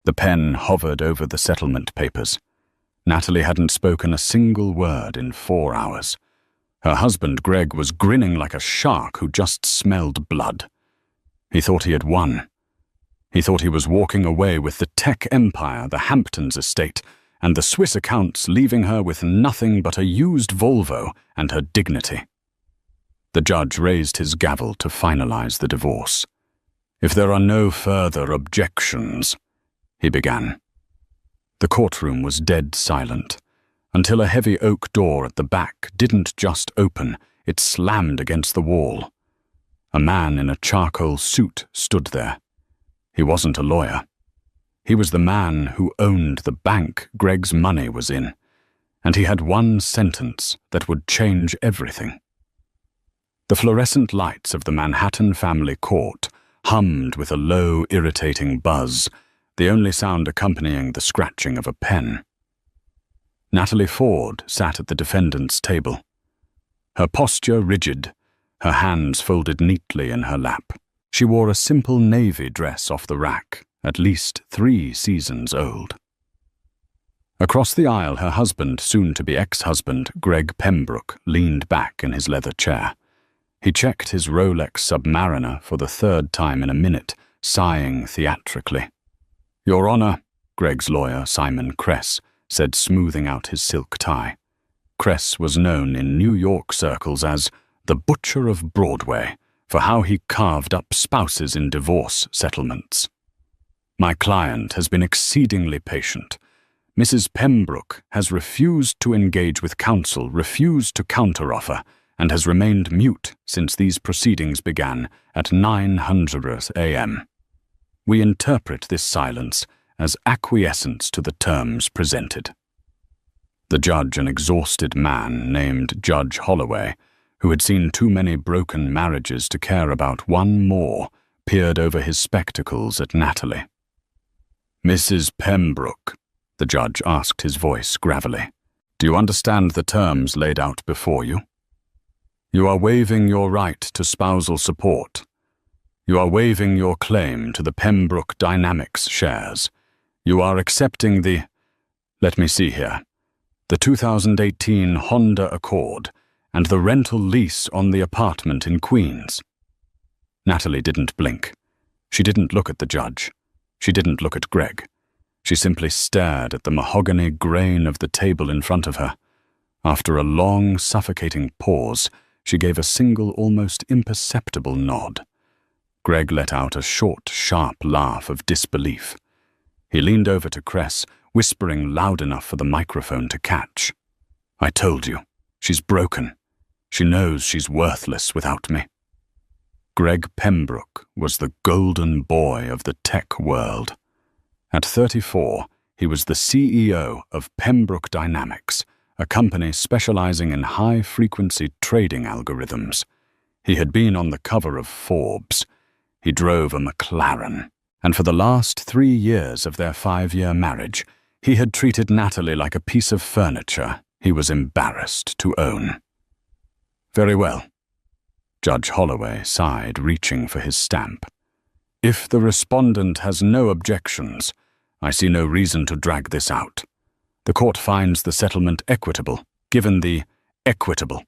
The pen hovered over the settlement papers. Natalie hadn't spoken a single word in 4 hours. Her husband, Greg, was grinning like a shark who just smelled blood. He thought he had won. He thought he was walking away with the tech empire, the Hamptons estate, and the Swiss accounts, leaving her with nothing but a used Volvo and her dignity. The judge raised his gavel to finalize the divorce. "If there are no further objections," he began. The courtroom was dead silent, until a heavy oak door at the back didn't just open, it slammed against the wall. A man in a charcoal suit stood there. He wasn't a lawyer. He was the man who owned the bank Greg's money was in, and he had one sentence that would change everything. The fluorescent lights of the Manhattan family court hummed with a low, irritating buzz, the only sound accompanying the scratching of a pen. Natalie Ford sat at the defendant's table. Her posture rigid, her hands folded neatly in her lap. She wore a simple navy dress off the rack, at least 3 seasons old. Across the aisle, her husband, soon-to-be ex-husband, Greg Pembroke, leaned back in his leather chair. He checked his Rolex Submariner for the 3rd time in a minute, sighing theatrically. "Your Honor," Greg's lawyer, Simon Kress, said, smoothing out his silk tie. Kress was known in New York circles as the Butcher of Broadway for how he carved up spouses in divorce settlements. "My client has been exceedingly patient. Mrs. Pembroke has refused to engage with counsel, refused to counteroffer, and has remained mute since these proceedings began at 9:00 a.m. We interpret this silence as acquiescence to the terms presented." The judge, an exhausted man named Judge Holloway, who had seen too many broken marriages to care about one more, peered over his spectacles at Natalie. "Mrs. Pembroke," the judge asked, his voice gravelly, "do you understand the terms laid out before you? You are waiving your right to spousal support. You are waiving your claim to the Pembroke Dynamics shares. You are accepting the, let me see here, the 2018 Honda Accord and the rental lease on the apartment in Queens." Natalie didn't blink. She didn't look at the judge. She didn't look at Greg. She simply stared at the mahogany grain of the table in front of her. After a long, suffocating pause, she gave a single, almost imperceptible nod. Greg let out a short, sharp laugh of disbelief. He leaned over to Kress, whispering loud enough for the microphone to catch. "I told you, she's broken. She knows she's worthless without me." Greg Pembroke was the golden boy of the tech world. At 34, he was the CEO of Pembroke Dynamics, a company specializing in high-frequency trading algorithms. He had been on the cover of Forbes. He drove a McLaren, and for the last 3 years of their 5-year marriage, he had treated Natalie like a piece of furniture he was embarrassed to own. "Very well." Judge Holloway sighed, reaching for his stamp. "If the respondent has no objections, I see no reason to drag this out. The court finds the settlement equitable, given the equitable."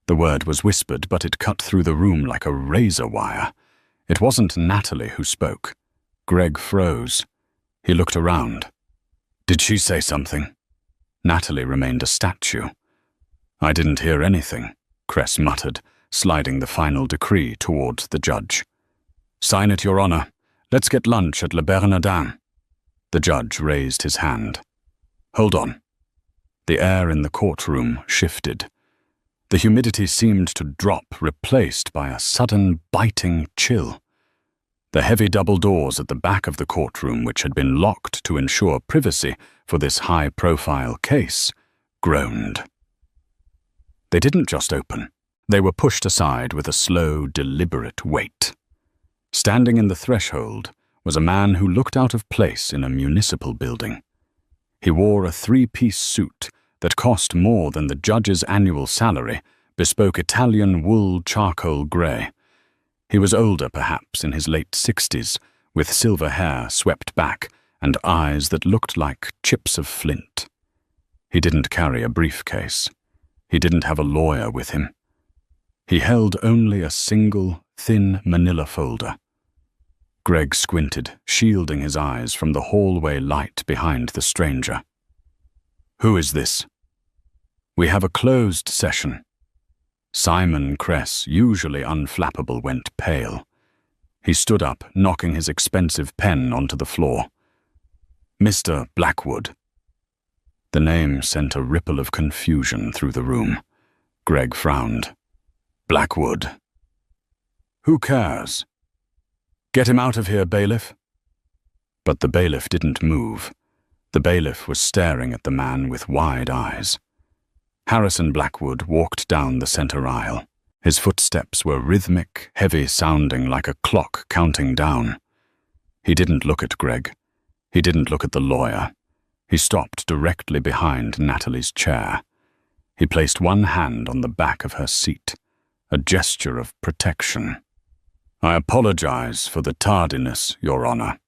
The word was whispered, but it cut through the room like a razor wire. It wasn't Natalie who spoke. Greg froze. He looked around. "Did she say something?" Natalie remained a statue. "I didn't hear anything," Kress muttered, sliding the final decree towards the judge. "Sign it, Your Honor. Let's get lunch at Le Bernardin." The judge raised his hand. "Hold on." The air in the courtroom shifted. The humidity seemed to drop, replaced by a sudden, biting chill. The heavy double doors at the back of the courtroom, which had been locked to ensure privacy for this high-profile case, groaned. They didn't just open. They were pushed aside with a slow, deliberate weight. Standing in the threshold was a man who looked out of place in a municipal building. He wore a 3-piece suit that cost more than the judge's annual salary, bespoke Italian wool charcoal grey. He was older, perhaps in his late 60s, with silver hair swept back and eyes that looked like chips of flint. He didn't carry a briefcase. He didn't have a lawyer with him. He held only a single, thin manila folder. Greg squinted, shielding his eyes from the hallway light behind the stranger. "Who is this?" "We have a closed session." Simon Kress, usually unflappable, went pale. He stood up, knocking his expensive pen onto the floor. "Mr. Blackwood." The name sent a ripple of confusion through the room. Greg frowned. "Blackwood. Who cares? Get him out of here, bailiff." But the bailiff didn't move. The bailiff was staring at the man with wide eyes. Harrison Blackwood walked down the center aisle. His footsteps were rhythmic, heavy, sounding like a clock counting down. He didn't look at Greg. He didn't look at the lawyer. He stopped directly behind Natalie's chair. He placed one hand on the back of her seat, a gesture of protection. "I apologize for the tardiness, Your Honor,"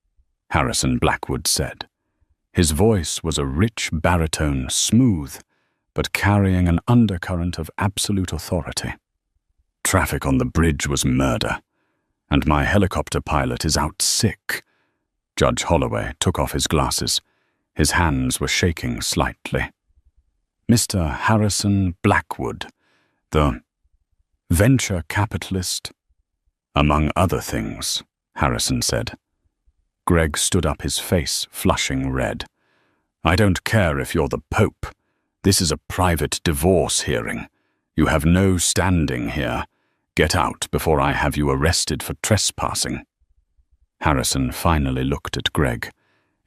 Harrison Blackwood said. His voice was a rich baritone, smooth, but carrying an undercurrent of absolute authority. "Traffic on the bridge was murder, and my helicopter pilot is out sick." Judge Holloway took off his glasses. His hands were shaking slightly. "Mr. Harrison Blackwood, the venture capitalist?" "Among other things," Harrison said. Greg stood up, his face flushing red. "I don't care if you're the Pope. This is a private divorce hearing. You have no standing here. Get out before I have you arrested for trespassing." Harrison finally looked at Greg.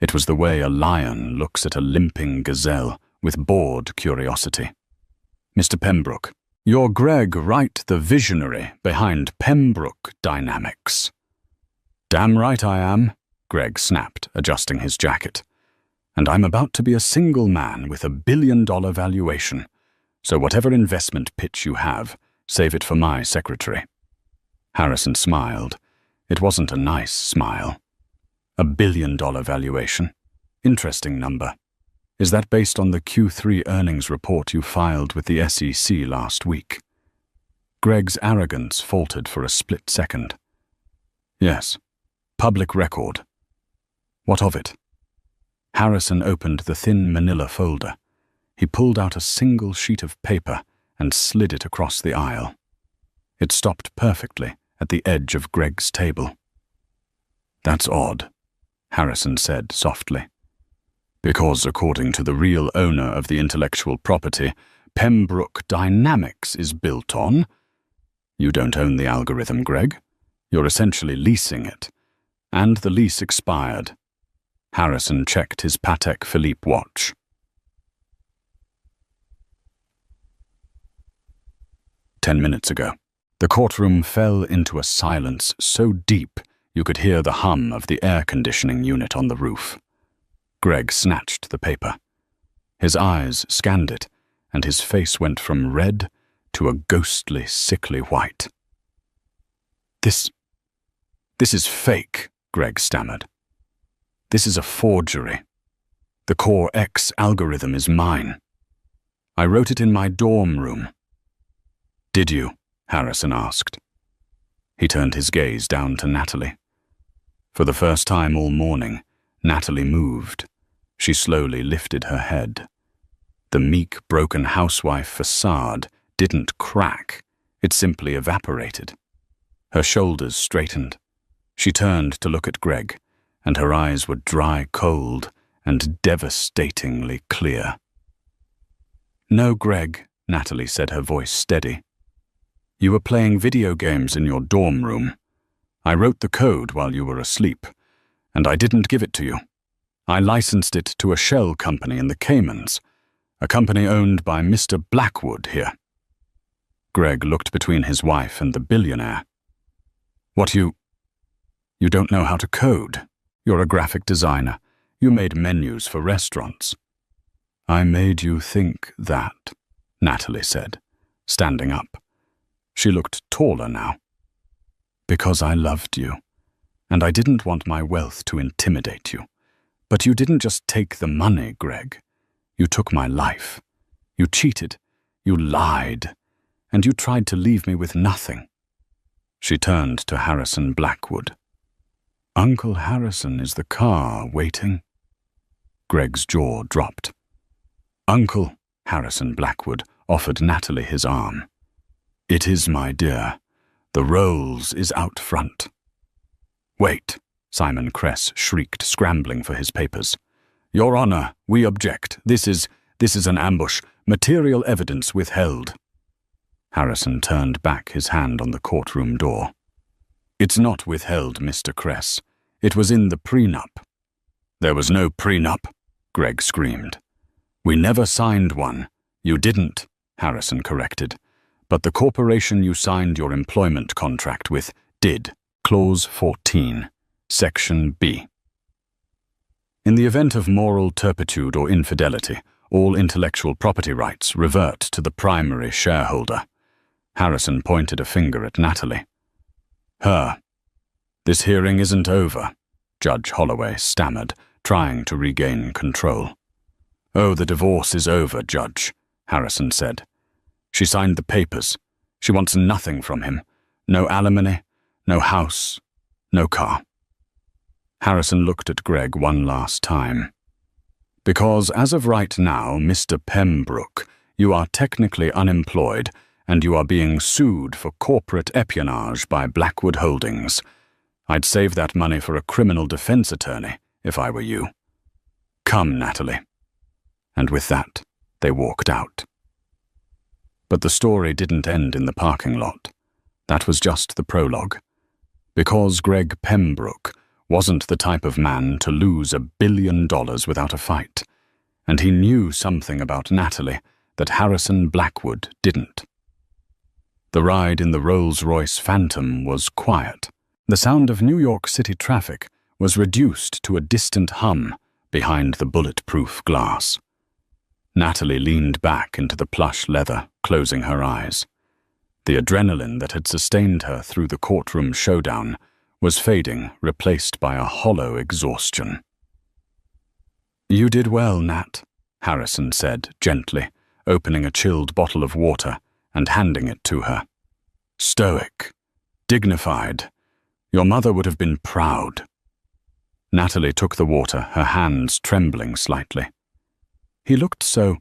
It was the way a lion looks at a limping gazelle, with bored curiosity. "Mr. Pembroke, you're Greg Wright, the visionary behind Pembroke Dynamics." "Damn right I am," Greg snapped, adjusting his jacket. "And I'm about to be a single man with $1 billion valuation. So whatever investment pitch you have, save it for my secretary." Harrison smiled. It wasn't a nice smile. $1 billion valuation. Interesting number. Is that based on the Q3 earnings report you filed with the SEC last week? Greg's arrogance faltered for a split second. "Yes. Public record." "What of it?" Harrison opened the thin manila folder. He pulled out a single sheet of paper and slid it across the aisle. It stopped perfectly at the edge of Greg's table. "That's odd," Harrison said softly. "Because according to the real owner of the intellectual property, Pembroke Dynamics is built on—" "You don't own the algorithm, Greg. You're essentially leasing it. And the lease expired." Harrison checked his Patek Philippe watch. "10 minutes ago." The courtroom fell into a silence so deep you could hear the hum of the air conditioning unit on the roof. Greg snatched the paper. His eyes scanned it, and his face went from red to a ghostly, sickly white. This is fake," Greg stammered. "This is a forgery. The Core X algorithm is mine. I wrote it in my dorm room." "Did you?" Harrison asked. He turned his gaze down to Natalie. For the first time all morning, Natalie moved. She slowly lifted her head. The meek, broken housewife facade didn't crack. It simply evaporated. Her shoulders straightened. She turned to look at Greg, and her eyes were dry cold and devastatingly clear. "No, Greg," Natalie said, her voice steady. "You were playing video games in your dorm room. I wrote the code while you were asleep, and I didn't give it to you. I licensed it to a shell company in the Caymans, a company owned by Mr. Blackwood here." Greg looked between his wife and the billionaire. "What you don't know how to code. You're a graphic designer. You made menus for restaurants." "I made you think that," Natalie said, standing up. She looked taller now. "Because I loved you, and I didn't want my wealth to intimidate you. But you didn't just take the money, Greg. You took my life. You cheated. You lied. And you tried to leave me with nothing. She turned to Harrison Blackwood. Uncle Harrison, is the car waiting? Greg's jaw dropped. Uncle, Harrison Blackwood offered Natalie his arm. It is, my dear. The Rolls is out front. Wait, Simon Cress shrieked, scrambling for his papers. Your Honor, we object. This is an ambush. Material evidence withheld. Harrison turned back, his hand on the courtroom door. It's not withheld, Mr. Cress. It was in the prenup. There was no prenup, Greg screamed. We never signed one. You didn't, Harrison corrected. But the corporation you signed your employment contract with did. Clause 14, Section B. In the event of moral turpitude or infidelity, all intellectual property rights revert to the primary shareholder. Harrison pointed a finger at Natalie. Her. This hearing isn't over, Judge Holloway stammered, trying to regain control. Oh, the divorce is over, Judge, Harrison said. She signed the papers. She wants nothing from him. No alimony, no house, no car. Harrison looked at Greg one last time. Because as of right now, Mr. Pembroke, you are technically unemployed and you are being sued for corporate espionage by Blackwood Holdings. I'd save that money for a criminal defense attorney, if I were you. Come, Natalie. And with that, they walked out. But the story didn't end in the parking lot. That was just the prologue. Because Greg Pembroke wasn't the type of man to lose $1 billion without a fight, and he knew something about Natalie that Harrison Blackwood didn't. The ride in the Rolls-Royce Phantom was quiet. The sound of New York City traffic was reduced to a distant hum behind the bulletproof glass. Natalie leaned back into the plush leather, closing her eyes. The adrenaline that had sustained her through the courtroom showdown was fading, replaced by a hollow exhaustion. You did well, Nat, Harrison said gently, opening a chilled bottle of water and handing it to her. Stoic, dignified. Your mother would have been proud. Natalie took the water, her hands trembling slightly. He looked so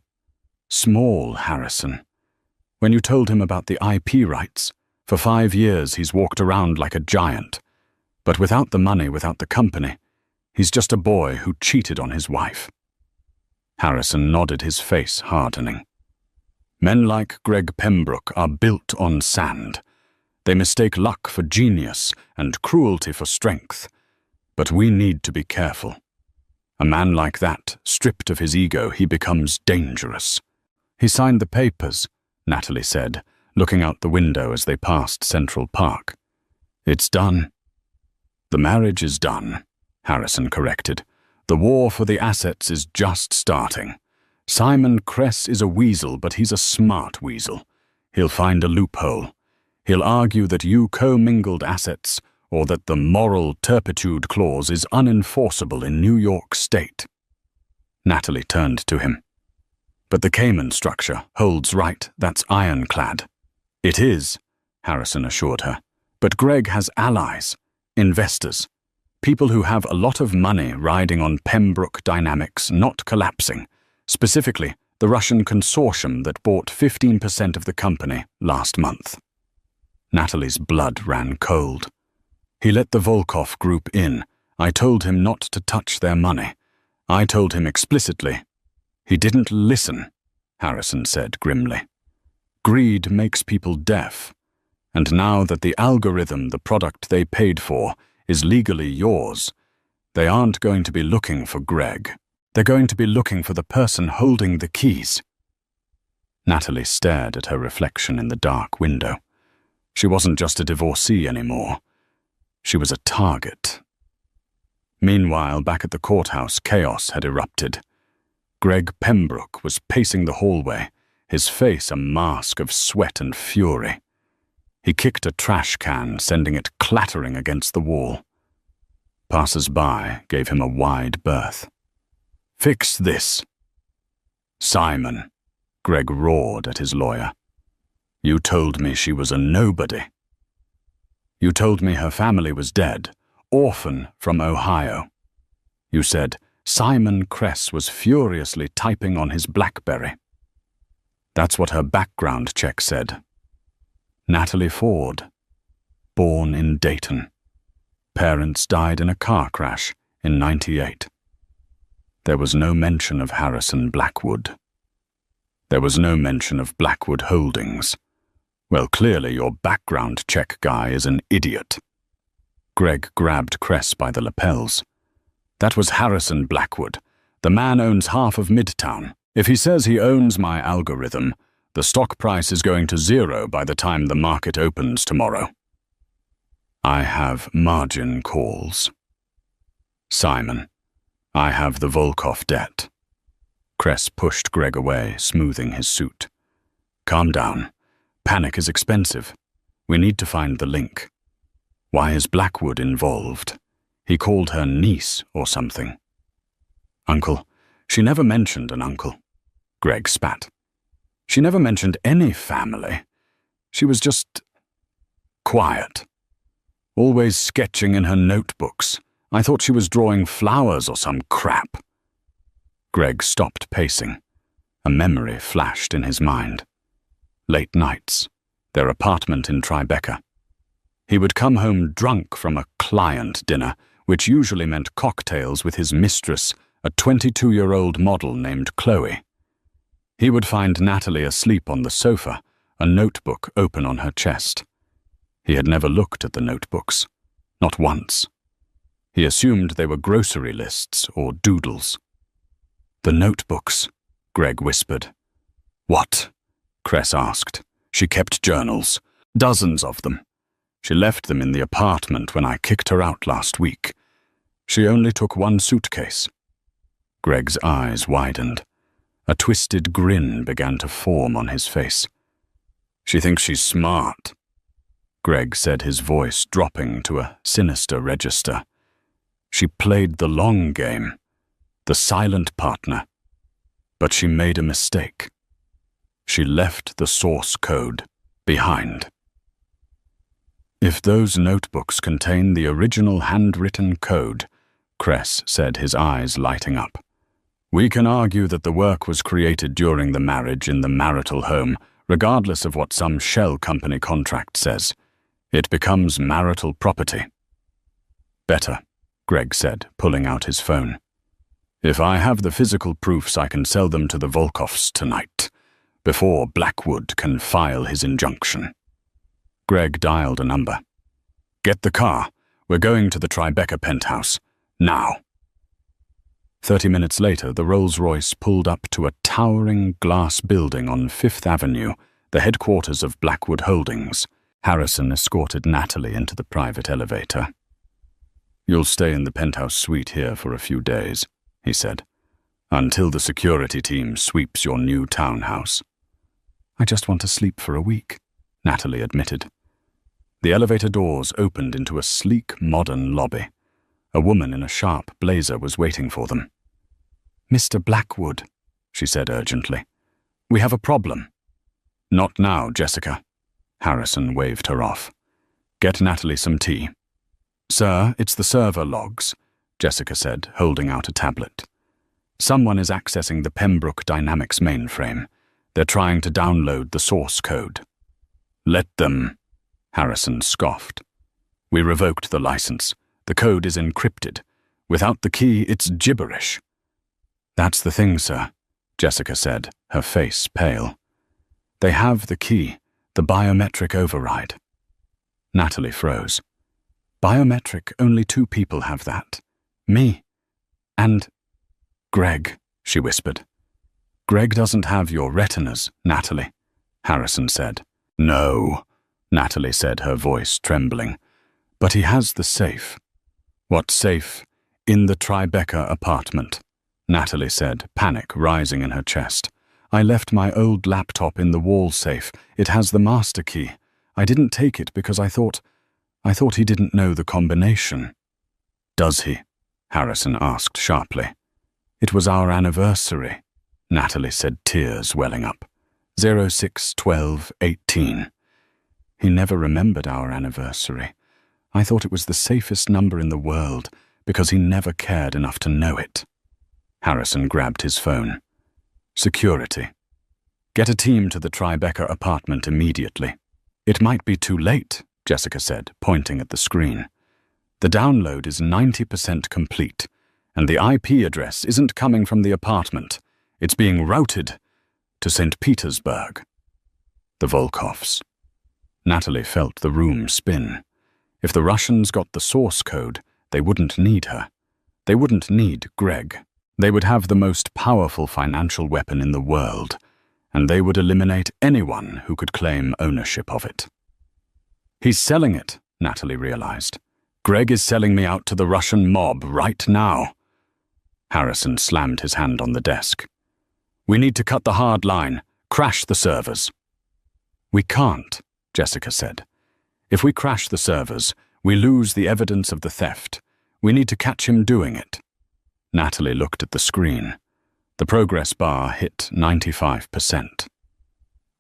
small, Harrison. When you told him about the IP rights, for 5 years he's walked around like a giant. But without the money, without the company, he's just a boy who cheated on his wife. Harrison nodded, his face hardening. Men like Greg Pembroke are built on sand. They mistake luck for genius and cruelty for strength. But we need to be careful. A man like that, stripped of his ego, he becomes dangerous. He signed the papers, Natalie said, looking out the window as they passed Central Park. It's done. The marriage is done, Harrison corrected. The war for the assets is just starting. Simon Cress is a weasel, but he's a smart weasel. He'll find a loophole. He'll argue that you commingled assets, or that the moral turpitude clause is unenforceable in New York State. Natalie turned to him. But the Cayman structure holds right, that's ironclad. It is, Harrison assured her. But Greg has allies, investors, people who have a lot of money riding on Pembroke Dynamics not collapsing, specifically the Russian consortium that bought 15% of the company last month. Natalie's blood ran cold. He let the Volkov group in. I told him not to touch their money. I told him explicitly. He didn't listen, Harrison said grimly. Greed makes people deaf. And now that the algorithm, the product they paid for, is legally yours, they aren't going to be looking for Greg. They're going to be looking for the person holding the keys. Natalie stared at her reflection in the dark window. She wasn't just a divorcee anymore. She was a target. Meanwhile, back at the courthouse, chaos had erupted. Greg Pembroke was pacing the hallway, his face a mask of sweat and fury. He kicked a trash can, sending it clattering against the wall. Passers-by gave him a wide berth. Fix this. Simon, Greg roared at his lawyer. You told me she was a nobody. You told me her family was dead, orphan from Ohio. You said Simon Kress was furiously typing on his BlackBerry. That's what her background check said. Natalie Ford, born in Dayton. Parents died in a car crash in '98. There was no mention of Harrison Blackwood. There was no mention of Blackwood Holdings. Well, clearly your background check guy is an idiot. Greg grabbed Kress by the lapels. That was Harrison Blackwood. The man owns half of Midtown. If he says he owns my algorithm, the stock price is going to zero by the time the market opens tomorrow. I have margin calls. Simon, I have the Volkov debt. Kress pushed Greg away, smoothing his suit. Calm down. Panic is expensive. We need to find the link. Why is Blackwood involved? He called her niece or something. Uncle. She never mentioned an uncle. Greg spat. She never mentioned any family. She was just quiet. Always sketching in her notebooks. I thought she was drawing flowers or some crap. Greg stopped pacing. A memory flashed in his mind. Late nights, their apartment in Tribeca. He would come home drunk from a client dinner, which usually meant cocktails with his mistress, a 22-year-old model named Chloe. He would find Natalie asleep on the sofa, a notebook open on her chest. He had never looked at the notebooks, not once. He assumed they were grocery lists or doodles. The notebooks, Greg whispered. What? Kress asked. She kept journals, dozens of them. She left them in the apartment when I kicked her out last week. She only took one suitcase. Greg's eyes widened. A twisted grin began to form on his face. She thinks she's smart. Greg said, his voice dropping to a sinister register. She played the long game, the silent partner. But she made a mistake. She left the source code behind. If those notebooks contain the original handwritten code, Kress said, his eyes lighting up, we can argue that the work was created during the marriage in the marital home, regardless of what some shell company contract says. It becomes marital property. Better, Greg said, pulling out his phone. If I have the physical proofs, I can sell them to the Volkovs tonight, before Blackwood can file his injunction. Greg dialed a number. Get the car. We're going to the Tribeca penthouse. Now. 30 minutes later, the Rolls-Royce pulled up to a towering glass building on Fifth Avenue, the headquarters of Blackwood Holdings. Harrison escorted Natalie into the private elevator. You'll stay in the penthouse suite here for a few days, he said, until the security team sweeps your new townhouse. I just want to sleep for a week, Natalie admitted. The elevator doors opened into a sleek, modern lobby. A woman in a sharp blazer was waiting for them. Mr. Blackwood, she said urgently. We have a problem. Not now, Jessica. Harrison waved her off. Get Natalie some tea. Sir, it's the server logs, Jessica said, holding out a tablet. Someone is accessing the Pembroke Dynamics mainframe. They're trying to download the source code. Let them, Harrison scoffed. We revoked the license. The code is encrypted. Without the key, it's gibberish. That's the thing, sir, Jessica said, her face pale. They have the key, the biometric override. Natalie froze. Biometric, only 2 people have that. Me. And Greg, she whispered. Greg doesn't have your retinas, Natalie, Harrison said. No, Natalie said, her voice trembling. But he has the safe. What safe? In the Tribeca apartment, Natalie said, panic rising in her chest. I left my old laptop in the wall safe. It has the master key. I didn't take it because I thought he didn't know the combination. Does he? Harrison asked sharply. It was our anniversary, Natalie said, tears welling up. 06-12-18. He never remembered our anniversary. I thought it was the safest number in the world because he never cared enough to know it. Harrison grabbed his phone. Security. Get a team to the Tribeca apartment immediately. It might be too late, Jessica said, pointing at the screen. The download is 90% complete, and the IP address isn't coming from the apartment. It's being routed to St. Petersburg. The Volkovs. Natalie felt the room spin. If the Russians got the source code, they wouldn't need her. They wouldn't need Greg. They would have the most powerful financial weapon in the world, and they would eliminate anyone who could claim ownership of it. He's selling it, Natalie realized. Greg is selling me out to the Russian mob right now. Harrison slammed his hand on the desk. We need to cut the hard line, crash the servers. We can't, Jessica said. If we crash the servers, we lose the evidence of the theft. We need to catch him doing it. Natalie looked at the screen. The progress bar hit 95%.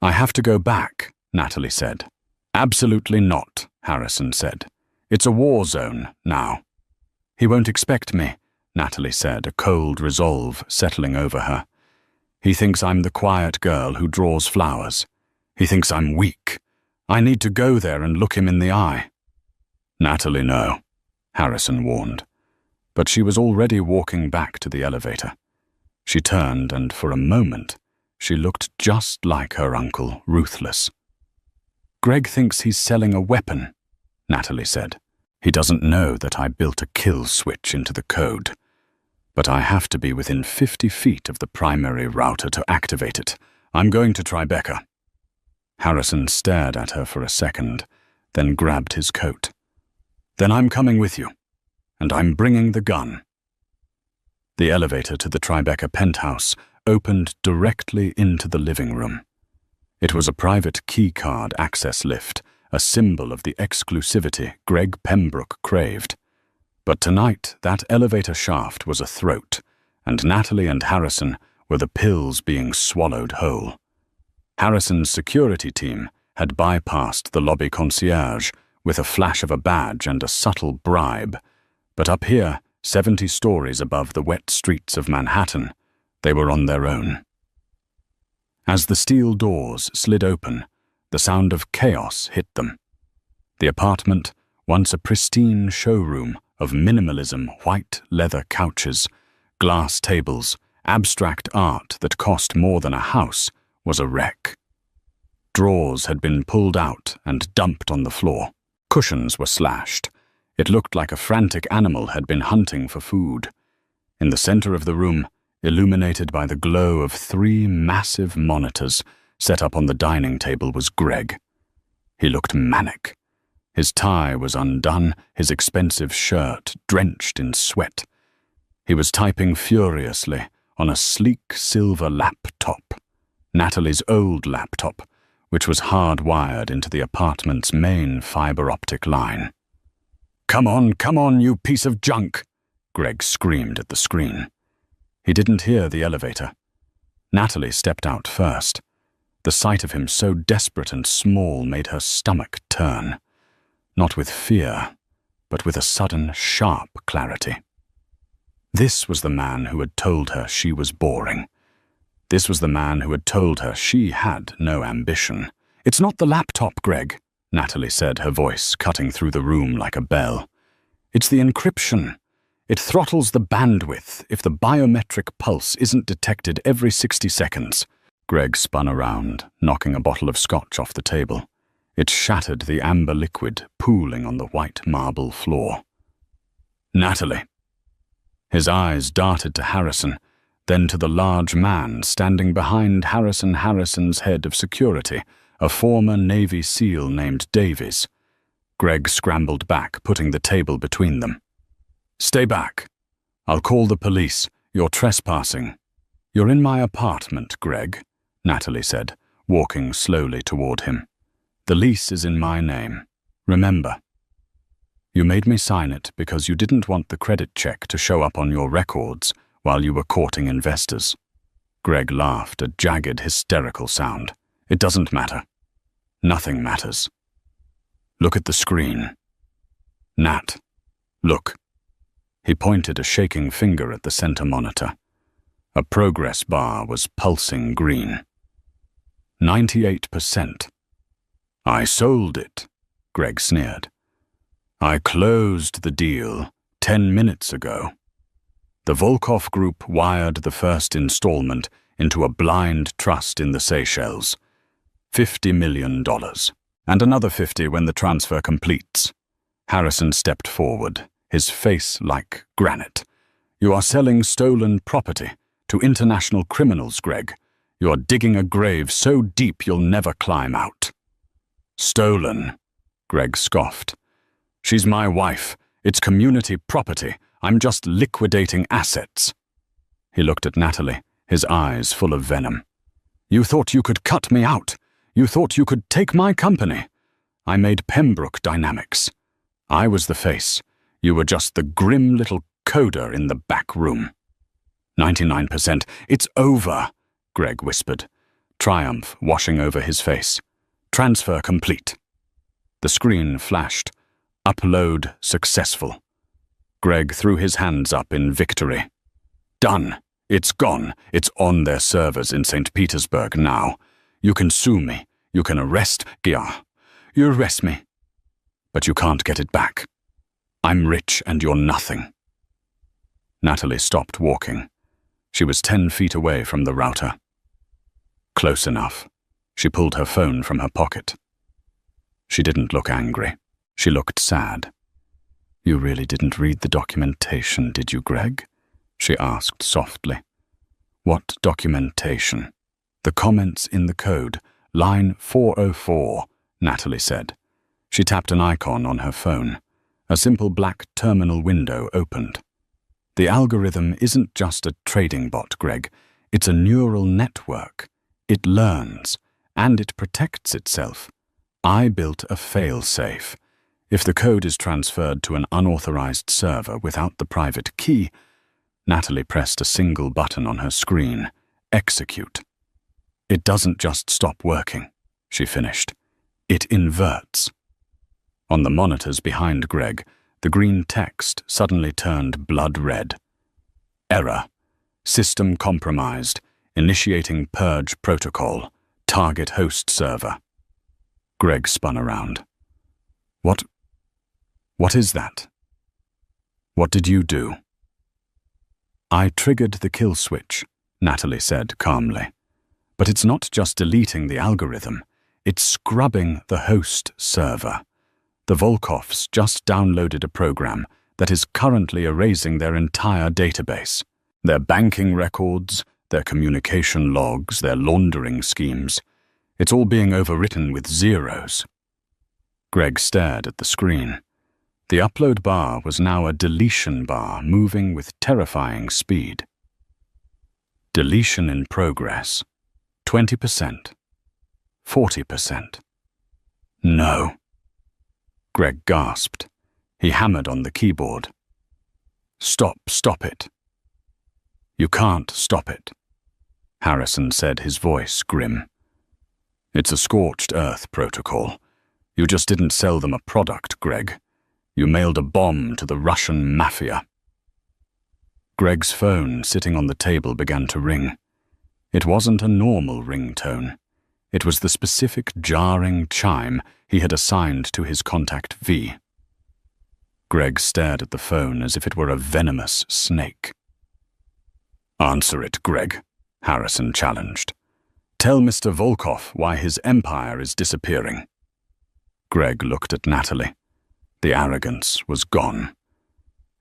I have to go back, Natalie said. Absolutely not, Harrison said. It's a war zone now. He won't expect me, Natalie said, a cold resolve settling over her. He thinks I'm the quiet girl who draws flowers. He thinks I'm weak. I need to go there and look him in the eye. Natalie, no, Harrison warned. But she was already walking back to the elevator. She turned, and for a moment, she looked just like her uncle, Ruthless. Greg thinks he's selling a weapon, Natalie said. He doesn't know that I built a kill switch into the code. But I have to be within 50 feet of the primary router to activate it. I'm going to Tribeca. Harrison stared at her for a second, then grabbed his coat. Then I'm coming with you, and I'm bringing the gun. The elevator to the Tribeca penthouse opened directly into the living room. It was a private keycard access lift, a symbol of the exclusivity Greg Pembroke craved. But tonight, that elevator shaft was a throat, and Natalie and Harrison were the pills being swallowed whole. Harrison's security team had bypassed the lobby concierge with a flash of a badge and a subtle bribe, but up here, 70 stories above the wet streets of Manhattan, they were on their own. As the steel doors slid open, the sound of chaos hit them. The apartment, once a pristine showroom of minimalism, white leather couches, glass tables, abstract art that cost more than a house, was a wreck. Drawers had been pulled out and dumped on the floor. Cushions were slashed. It looked like a frantic animal had been hunting for food. In the center of the room, illuminated by the glow of 3 massive monitors set up on the dining table, was Greg. He looked manic. His tie was undone, his expensive shirt drenched in sweat. He was typing furiously on a sleek silver laptop, Natalie's old laptop, which was hardwired into the apartment's main fiber-optic line. Come on, you piece of junk!" Greg screamed at the screen. He didn't hear the elevator. Natalie stepped out first. The sight of him so desperate and small made her stomach turn, not with fear, but with a sudden, sharp clarity. This was the man who had told her she was boring. This was the man who had told her she had no ambition. "It's not the laptop, Greg," Natalie said, her voice cutting through the room like a bell. "It's the encryption. It throttles the bandwidth if the biometric pulse isn't detected every 60 seconds. Greg spun around, knocking a bottle of scotch off the table. It shattered the amber liquid pooling on the white marble floor. "Natalie." His eyes darted to Harrison, then to the large man standing behind Harrison's head of security, a former Navy SEAL named Davies. Greg scrambled back, putting the table between them. "Stay back. I'll call the police. You're trespassing." "You're in my apartment, Greg," Natalie said, walking slowly toward him. "The lease is in my name. Remember. You made me sign it because you didn't want the credit check to show up on your records while you were courting investors. Greg laughed, a jagged, hysterical sound. It doesn't matter. Nothing matters. Look at the screen. Nat, look. He pointed a shaking finger at the center monitor. A progress bar was pulsing green. 98%. I sold it, Greg sneered. I closed the deal 10 minutes ago. The Volkov Group wired the first installment into a blind trust in the Seychelles. $50 million. And another 50 when the transfer completes. Harrison stepped forward, his face like granite. You are selling stolen property to international criminals, Greg. You are digging a grave so deep you'll never climb out. Stolen, Greg scoffed. She's my wife. It's community property. I'm just liquidating assets. He looked at Natalie, his eyes full of venom. You thought you could cut me out. You thought you could take my company. I made Pembroke Dynamics. I was the face. You were just the grim little coder in the back room. 99%. It's over, Greg whispered, triumph washing over his face. Transfer complete. The screen flashed. Upload successful. Greg threw his hands up in victory. Done. It's gone. It's on their servers in St. Petersburg now. You can sue me. You can arrest Gia. You arrest me. But you can't get it back. I'm rich and you're nothing. Natalie stopped walking. She was 10 feet away from the router. Close enough. She pulled her phone from her pocket. She didn't look angry. She looked sad. You really didn't read the documentation, did you, Greg? She asked softly. What documentation? The comments in the code. Line 404, Natalie said. She tapped an icon on her phone. A simple black terminal window opened. The algorithm isn't just a trading bot, Greg. It's a neural network. It learns, and it protects itself. I built a fail-safe. If the code is transferred to an unauthorized server without the private key, Natalie pressed a single button on her screen. Execute. It doesn't just stop working, she finished. It inverts. On the monitors behind Greg, the green text suddenly turned blood red. Error. System compromised. Initiating purge protocol. Target host server. Greg spun around. What is that? What did you do? I triggered the kill switch, Natalie said calmly. But it's not just deleting the algorithm. It's scrubbing the host server. The Volkovs just downloaded a program that is currently erasing their entire database. Their banking records, their communication logs, their laundering schemes. It's all being overwritten with zeros. Greg stared at the screen. The upload bar was now a deletion bar moving with terrifying speed. Deletion in progress. 20%. 40%. No. Greg gasped. He hammered on the keyboard. Stop it. You can't stop it, Harrison said, his voice grim. It's a scorched earth protocol. You just didn't sell them a product, Greg. You mailed a bomb to the Russian mafia. Greg's phone sitting on the table began to ring. It wasn't a normal ringtone. It was the specific jarring chime he had assigned to his contact V. Greg stared at the phone as if it were a venomous snake. Answer it, Greg, Harrison challenged. Tell Mr. Volkov why his empire is disappearing. Greg looked at Natalie. The arrogance was gone.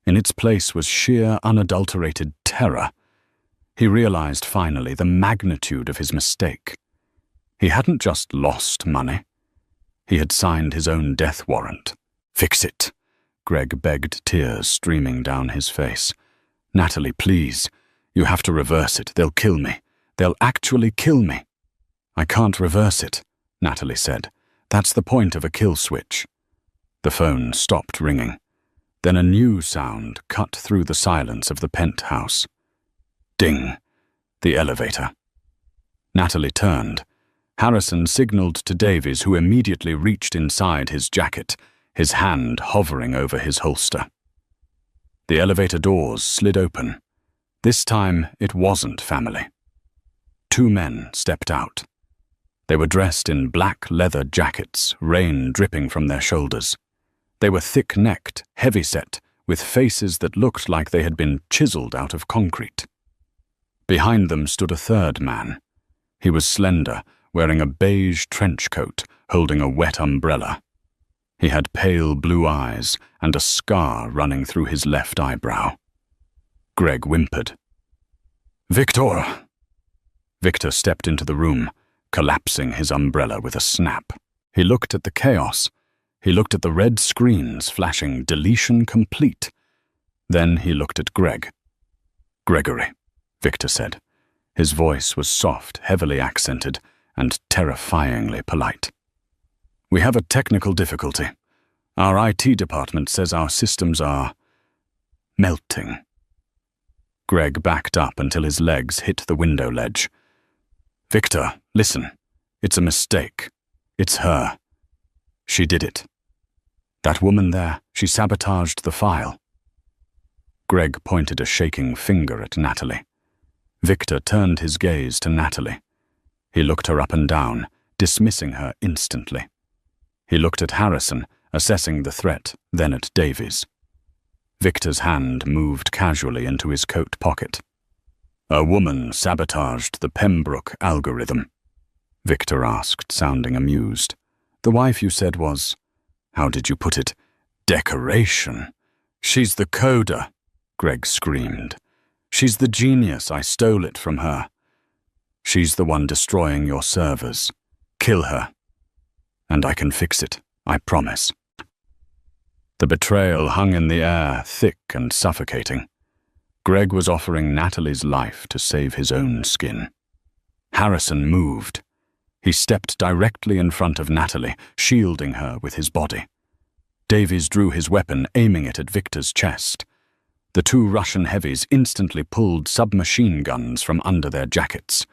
In its place was sheer, unadulterated terror. He realized finally the magnitude of his mistake. He hadn't just lost money. He had signed his own death warrant. Fix it, Greg begged, tears streaming down his face. Natalie, please. You have to reverse it. They'll kill me. They'll actually kill me. I can't reverse it, Natalie said. That's the point of a kill switch. The phone stopped ringing. Then a new sound cut through the silence of the penthouse. Ding. The elevator. Natalie turned. Harrison signaled to Davies, who immediately reached inside his jacket, his hand hovering over his holster. The elevator doors slid open. This time it wasn't family. 2 men stepped out. They were dressed in black leather jackets, rain dripping from their shoulders. They were thick-necked, heavy-set, with faces that looked like they had been chiseled out of concrete. Behind them stood a 3rd man. He was slender, wearing a beige trench coat, holding a wet umbrella. He had pale blue eyes and a scar running through his left eyebrow. Greg whimpered. "Victor!" Victor stepped into the room, collapsing his umbrella with a snap. He looked at the chaos. He looked at the red screens flashing deletion complete. Then he looked at Greg. "Gregory," Victor said. His voice was soft, heavily accented, and terrifyingly polite. "We have a technical difficulty. Our IT department says our systems are melting." Greg backed up until his legs hit the window ledge. "Victor, listen. It's a mistake. It's her. She did it. That woman there, she sabotaged the file." Greg pointed a shaking finger at Natalie. Victor turned his gaze to Natalie. He looked her up and down, dismissing her instantly. He looked at Harrison, assessing the threat, then at Davies. Victor's hand moved casually into his coat pocket. "A woman sabotaged the Pembroke algorithm," Victor asked, sounding amused. "The wife you said was, how did you put it, decoration? She's the coder," Greg screamed. "She's the genius. I stole it from her. She's the one destroying your servers. Kill her. And I can fix it, I promise." The betrayal hung in the air, thick and suffocating. Greg was offering Natalie's life to save his own skin. Harrison moved. He stepped directly in front of Natalie, shielding her with his body. Davies drew his weapon, aiming it at Victor's chest. The 2 Russian heavies instantly pulled submachine guns from under their jackets.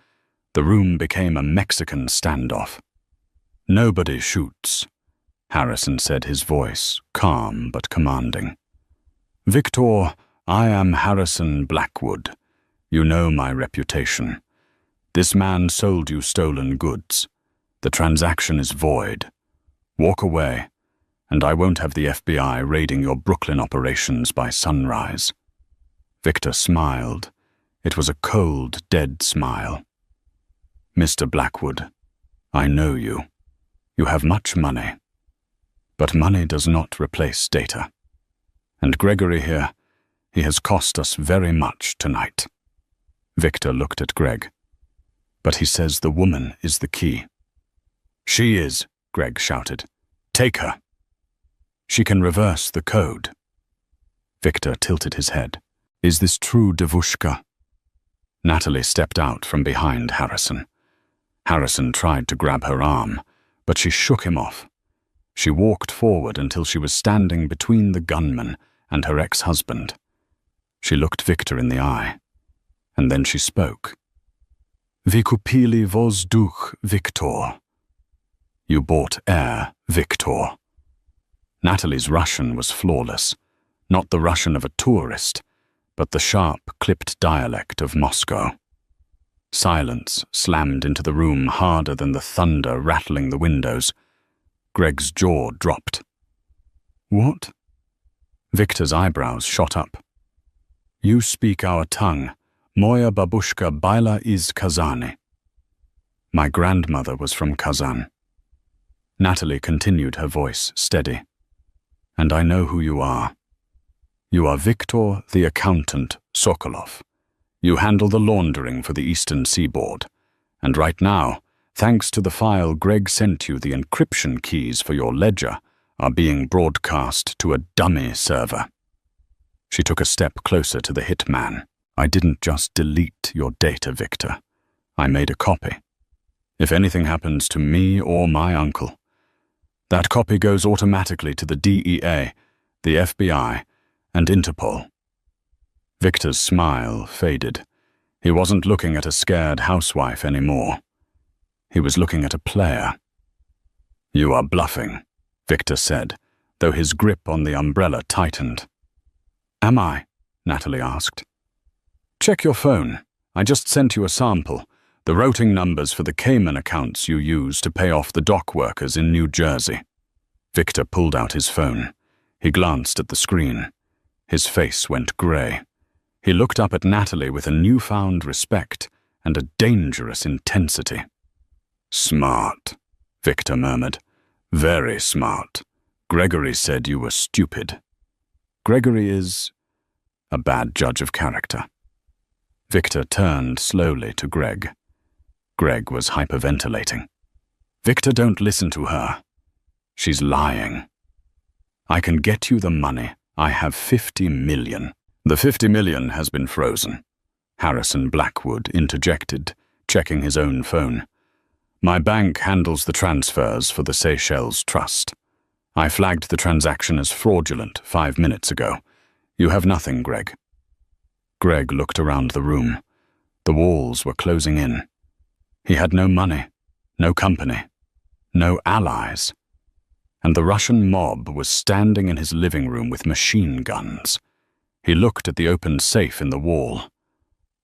The room became a Mexican standoff. "Nobody shoots," Harrison said, his voice calm but commanding. "Victor, I am Harrison Blackwood. You know my reputation. This man sold you stolen goods. The transaction is void. Walk away, and I won't have the FBI raiding your Brooklyn operations by sunrise." Victor smiled. It was a cold, dead smile. "Mr. Blackwood, I know you. You have much money. But money does not replace data. And Gregory here, he has cost us very much tonight." Victor looked at Greg. "But he says the woman is the key." "She is," Greg shouted. "Take her. She can reverse the code." Victor tilted his head. "Is this true, Devushka?" Natalie stepped out from behind Harrison. Harrison tried to grab her arm, but she shook him off. She walked forward until she was standing between the gunman and her ex-husband. She looked Victor in the eye, and then she spoke. "Vi kupili vozduch, Victor." You bought air, Victor. Natalie's Russian was flawless, not the Russian of a tourist, but the sharp, clipped dialect of Moscow. Silence slammed into the room harder than the thunder rattling the windows. Greg's jaw dropped. "What?" Victor's eyebrows shot up. "You speak our tongue. Moya babushka baila iz Kazani." My grandmother was from Kazan. Natalie continued, her voice steady. "And I know who you are. You are Victor the accountant Sokolov. You handle the laundering for the Eastern Seaboard. And right now, thanks to the file Greg sent you, the encryption keys for your ledger are being broadcast to a dummy server." She took a step closer to the hitman. "I didn't just delete your data, Victor. I made a copy. If anything happens to me or my uncle, that copy goes automatically to the DEA, the FBI, and Interpol." Victor's smile faded. He wasn't looking at a scared housewife anymore. He was looking at a player. "You are bluffing," Victor said, though his grip on the umbrella tightened. "Am I?" Natalie asked. "Check your phone. I just sent you a sample, the routing numbers for the Cayman accounts you use to pay off the dock workers in New Jersey." Victor pulled out his phone. He glanced at the screen. His face went grey. He looked up at Natalie with a newfound respect and a dangerous intensity. "Smart," Victor murmured. "Very smart. Gregory said you were stupid." "Gregory is a bad judge of character." Victor turned slowly to Greg. Greg was hyperventilating. "Victor, don't listen to her. She's lying. I can get you the money. I have 50 million. The 50 million has been frozen," Harrison Blackwood interjected, checking his own phone. "My bank handles the transfers for the Seychelles Trust. I flagged the transaction as fraudulent 5 minutes ago. You have nothing, Greg." Greg looked around the room. The walls were closing in. He had no money, no company, no allies. And the Russian mob was standing in his living room with machine guns. He looked at the open safe in the wall.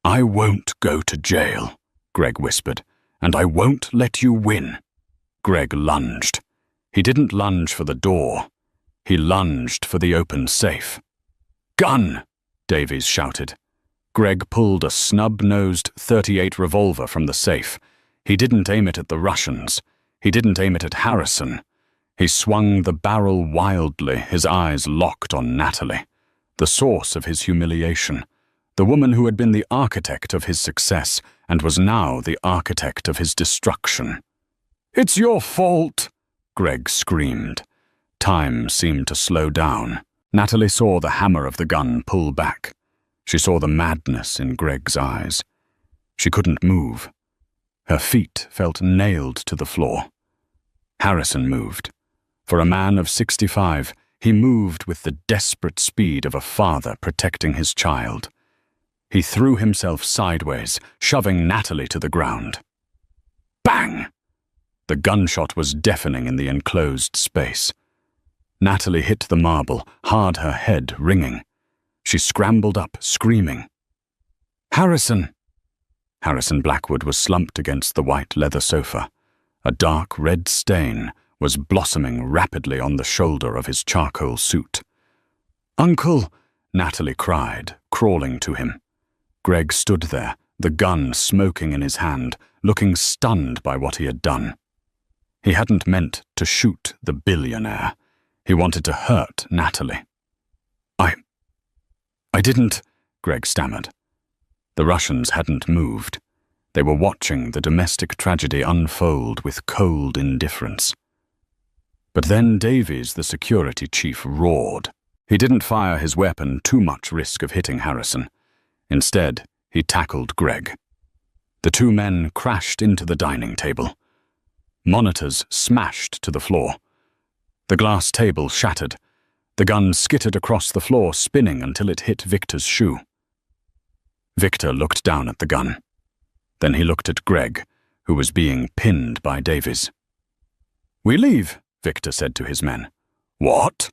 "I won't go to jail," Greg whispered, "and I won't let you win." Greg lunged. He didn't lunge for the door. He lunged for the open safe. "Gun!" Davies shouted. Greg pulled a snub-nosed .38 revolver from the safe. He didn't aim it at the Russians. He didn't aim it at Harrison. He swung the barrel wildly, his eyes locked on Natalie, the source of his humiliation, the woman who had been the architect of his success and was now the architect of his destruction. "It's your fault!" Greg screamed. Time seemed to slow down. Natalie saw the hammer of the gun pull back. She saw the madness in Greg's eyes. She couldn't move. Her feet felt nailed to the floor. Harrison moved. For a man of 65, he moved with the desperate speed of a father protecting his child. He threw himself sideways, shoving Natalie to the ground. Bang! The gunshot was deafening in the enclosed space. Natalie hit the marble, hard, her head ringing. She scrambled up, screaming. "Harrison!" Harrison Blackwood was slumped against the white leather sofa. A dark red stain was blossoming rapidly on the shoulder of his charcoal suit. "Uncle!" Natalie cried, crawling to him. Greg stood there, the gun smoking in his hand, looking stunned by what he had done. He hadn't meant to shoot the billionaire. He wanted to hurt Natalie. I didn't," Greg stammered. The Russians hadn't moved. They were watching the domestic tragedy unfold with cold indifference. But then Davies, the security chief, roared. He didn't fire his weapon, too much risk of hitting Harrison. Instead, he tackled Greg. The two men crashed into the dining table. Monitors smashed to the floor. The glass table shattered. The gun skittered across the floor, spinning until it hit Victor's shoe. Victor looked down at the gun. Then he looked at Greg, who was being pinned by Davies. "We leave," Victor said to his men. "What?"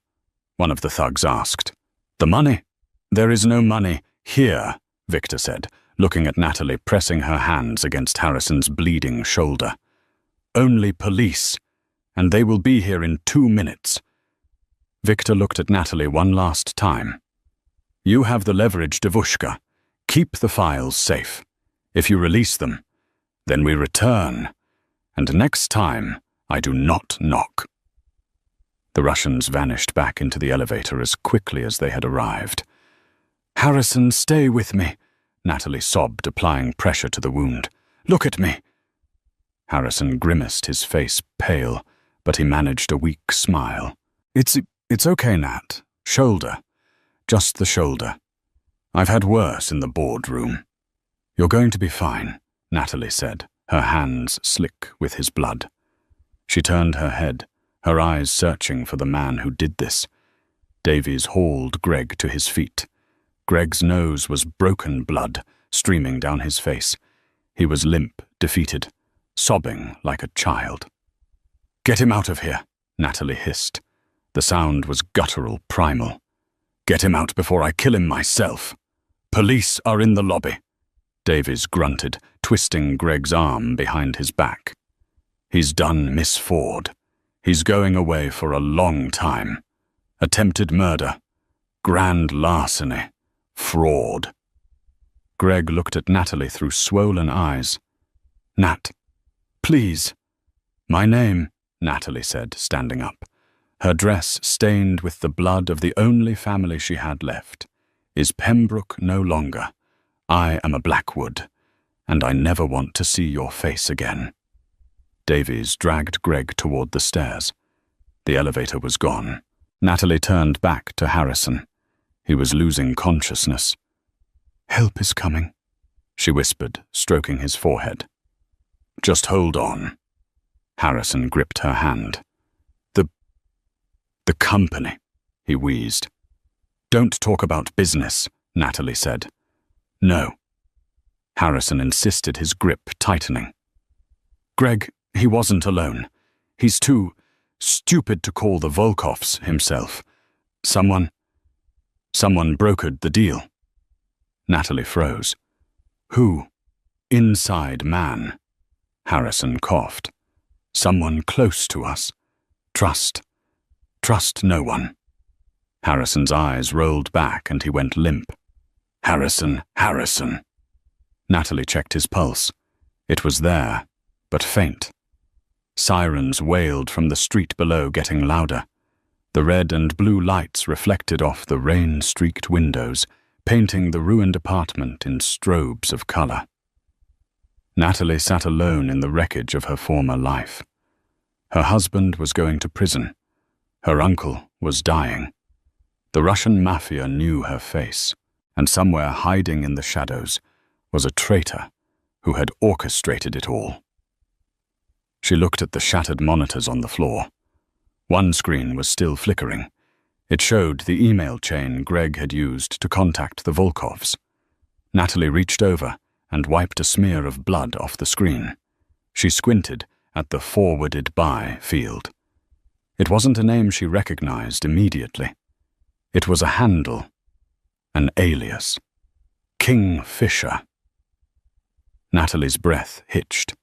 one of the thugs asked. "The money." "There is no money here," Victor said, looking at Natalie, pressing her hands against Harrison's bleeding shoulder. "Only police, and they will be here in 2 minutes. Victor looked at Natalie one last time. "You have the leverage, Devushka. Keep the files safe. If you release them, then we return, and next time I do not knock." The Russians vanished back into the elevator as quickly as they had arrived. "Harrison, stay with me," Natalie sobbed, applying pressure to the wound. "Look at me." Harrison grimaced, his face pale, but he managed a weak smile. It's okay, Nat. Shoulder. Just the shoulder. I've had worse in the boardroom." "You're going to be fine," Natalie said, her hands slick with his blood. She turned her head, her eyes searching for the man who did this. Davies hauled Greg to his feet. Greg's nose was broken blood, streaming down his face. He was limp, defeated, sobbing like a child. "Get him out of here," Natalie hissed. The sound was guttural, primal. "Get him out before I kill him myself. Police are in the lobby." Davies grunted, twisting Greg's arm behind his back. "He's done Miss Ford. He's going away for a long time. Attempted murder. Grand larceny. Fraud." Greg looked at Natalie through swollen eyes. "Nat, please." "My name," Natalie said, standing up, her dress stained with the blood of the only family she had left, "is Pembroke no longer. I am a Blackwood, and I never want to see your face again." Davies dragged Greg toward the stairs. The elevator was gone. Natalie turned back to Harrison. He was losing consciousness. "Help is coming," she whispered, stroking his forehead. "Just hold on." Harrison gripped her hand. The company," he wheezed. "Don't talk about business," Natalie said. "No." Harrison insisted, his grip tightening. "Greg, he wasn't alone. He's too stupid to call the Volkoffs himself. Someone brokered the deal." Natalie froze. "Who?" "Inside man." Harrison coughed. "Someone close to us. Trust no one." Harrison's eyes rolled back and he went limp. Harrison. Natalie checked his pulse. It was there, but faint. Sirens wailed from the street below, getting louder. The red and blue lights reflected off the rain-streaked windows, painting the ruined apartment in strobes of color. Natalie sat alone in the wreckage of her former life. Her husband was going to prison. Her uncle was dying. The Russian mafia knew her face, and somewhere hiding in the shadows was a traitor who had orchestrated it all. She looked at the shattered monitors on the floor. One screen was still flickering. It showed the email chain Greg had used to contact the Volkoffs. Natalie reached over and wiped a smear of blood off the screen. She squinted at the forwarded by field. It wasn't a name she recognized immediately. It was a handle, an alias. King Fisher. Natalie's breath hitched.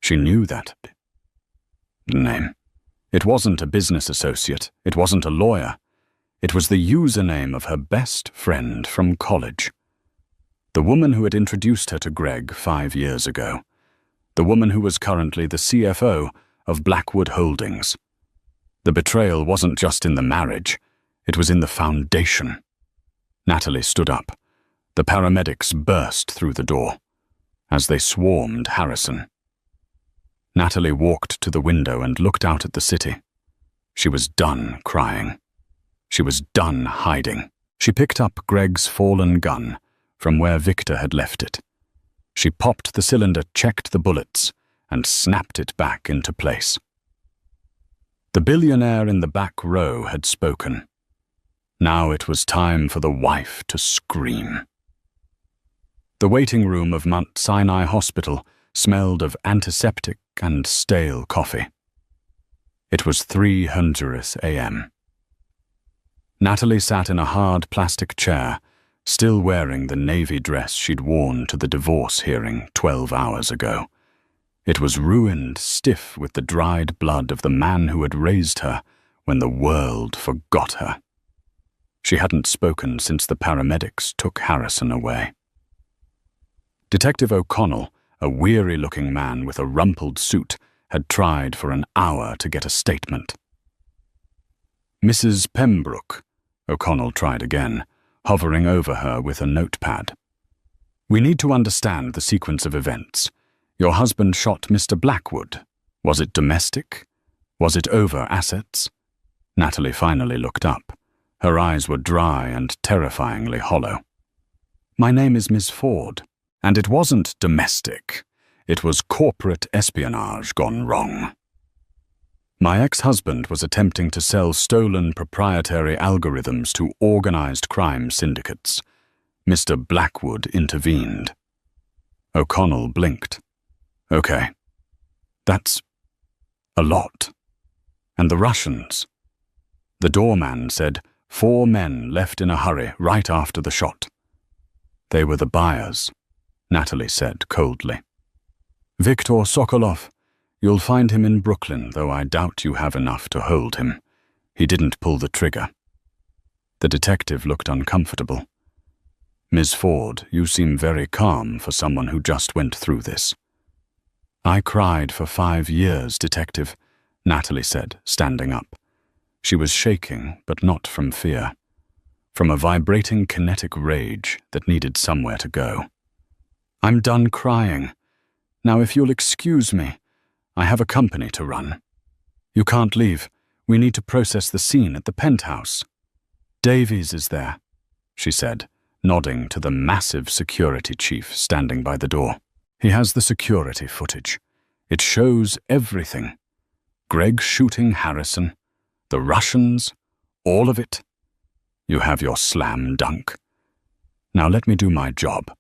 She knew that name. It wasn't a business associate. It wasn't a lawyer. It was the username of her best friend from college. The woman who had introduced her to Greg 5 years ago. The woman who was currently the CFO of Blackwood Holdings. The betrayal wasn't just in the marriage. It was in the foundation. Natalie stood up. The paramedics burst through the door as they swarmed Harrison. Natalie walked to the window and looked out at the city. She was done crying. She was done hiding. She picked up Greg's fallen gun from where Victor had left it. She popped the cylinder, checked the bullets, and snapped it back into place. The billionaire in the back row had spoken. Now it was time for the wife to scream. The waiting room of Mount Sinai Hospital smelled of antiseptic and stale coffee. It was 3:00 a.m. Natalie sat in a hard plastic chair, still wearing the navy dress she'd worn to the divorce hearing 12 hours ago. It was ruined, stiff with the dried blood of the man who had raised her when the world forgot her. She hadn't spoken since the paramedics took Harrison away. Detective O'Connell, a weary-looking man with a rumpled suit, had tried for an hour to get a statement. "Mrs. Pembroke," O'Connell tried again, hovering over her with a notepad. "We need to understand the sequence of events. Your husband shot Mr. Blackwood. Was it domestic? Was it over assets?" Natalie finally looked up. Her eyes were dry and terrifyingly hollow. "My name is Miss Ford, and it wasn't domestic. It was corporate espionage gone wrong. My ex-husband was attempting to sell stolen proprietary algorithms to organized crime syndicates. Mr. Blackwood intervened. O'Connell blinked. Okay. That's a lot. And the Russians? The doorman said 4 men left in a hurry right after the shot. They were the buyers, Natalie said coldly. Viktor Sokolov. You'll find him in Brooklyn, though I doubt you have enough to hold him. He didn't pull the trigger. The detective looked uncomfortable. Ms. Ford, you seem very calm for someone who just went through this. I cried for 5 years, Detective, Natalie said, standing up. She was shaking, but not from fear. From a vibrating kinetic rage that needed somewhere to go. I'm done crying. Now if you'll excuse me, I have a company to run. You can't leave. We need to process the scene at the penthouse. Davies is there, she said, nodding to the massive security chief standing by the door. He has the security footage. It shows everything. Greg shooting Harrison, the Russians, all of it. You have your slam dunk. Now let me do my job.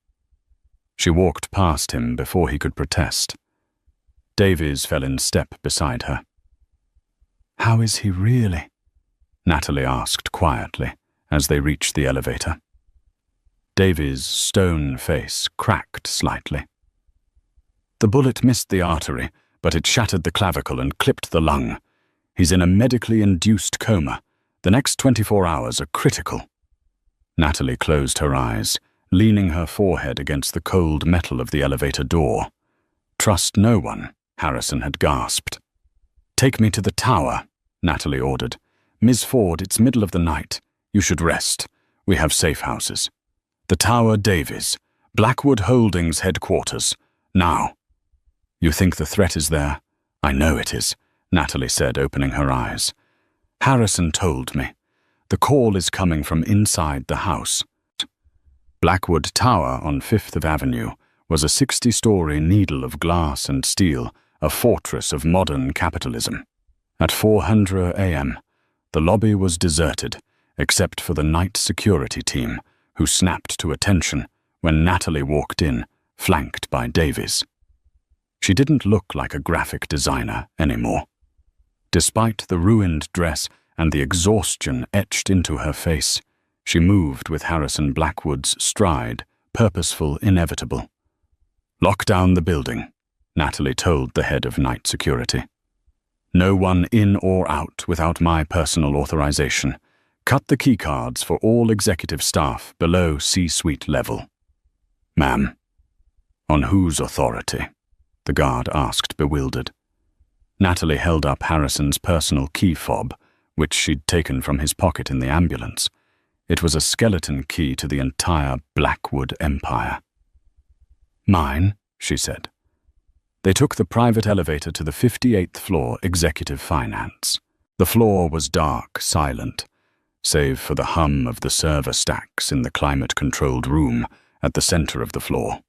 She walked past him before he could protest. Davies fell in step beside her. How is he really? Natalie asked quietly as they reached the elevator. Davies' stone face cracked slightly. The bullet missed the artery, but it shattered the clavicle and clipped the lung. He's in a medically induced coma. The next 24 hours are critical. Natalie closed her eyes, leaning her forehead against the cold metal of the elevator door. Trust no one, Harrison had gasped. Take me to the tower, Natalie ordered. Ms. Ford, it's middle of the night. You should rest. We have safe houses. The Tower Davies, Blackwood Holdings headquarters. Now. You think the threat is there? I know it is, Natalie said, opening her eyes. Harrison told me. The call is coming from inside the house. Blackwood Tower on 5th Avenue was a 60-story needle of glass and steel, a fortress of modern capitalism. At 4:00 a.m., the lobby was deserted, except for the night security team, who snapped to attention when Natalie walked in, flanked by Davies. She didn't look like a graphic designer anymore. Despite the ruined dress and the exhaustion etched into her face, she moved with Harrison Blackwood's stride, purposeful, inevitable. Lock down the building, Natalie told the head of night security. No one in or out without my personal authorization. Cut the keycards for all executive staff below C-suite level. Ma'am. On whose authority? The guard asked, bewildered. Natalie held up Harrison's personal key fob, which she'd taken from his pocket in the ambulance. It was a skeleton key to the entire Blackwood empire. Mine, she said. They took the private elevator to the 58th floor executive finance. The floor was dark, silent, save for the hum of the server stacks in the climate-controlled room at the center of the floor.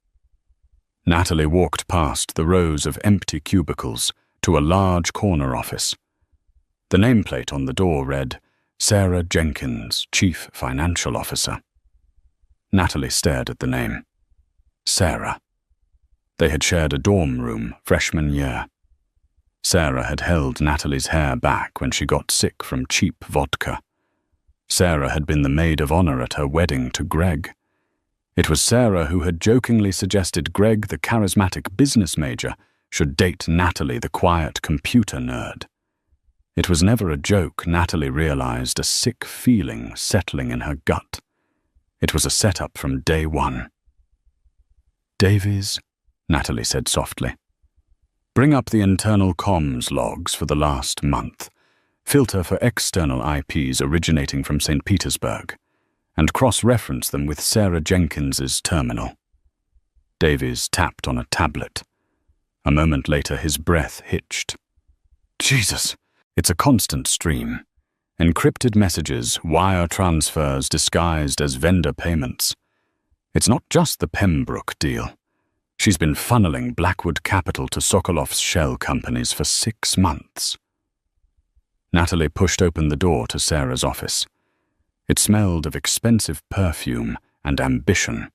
Natalie walked past the rows of empty cubicles to a large corner office. The nameplate on the door read, Sarah Jenkins, Chief Financial Officer. Natalie stared at the name. Sarah. They had shared a dorm room freshman year. Sarah had held Natalie's hair back when she got sick from cheap vodka. Sarah had been the maid of honor at her wedding to Greg. It was Sarah who had jokingly suggested Greg, the charismatic business major, should date Natalie, the quiet computer nerd. It was never a joke, Natalie realized, a sick feeling settling in her gut. It was a setup from day one. Davies, Natalie said softly. Bring up the internal comms logs for the last month. Filter for external IPs originating from St. Petersburg, and cross-reference them with Sarah Jenkins's terminal. Davies tapped on a tablet. A moment later, his breath hitched. Jesus, it's a constant stream. Encrypted messages, wire transfers disguised as vendor payments. It's not just the Pembroke deal. She's been funneling Blackwood capital to Sokolov's shell companies for 6 months. Natalie pushed open the door to Sarah's office. It smelled of expensive perfume and ambition.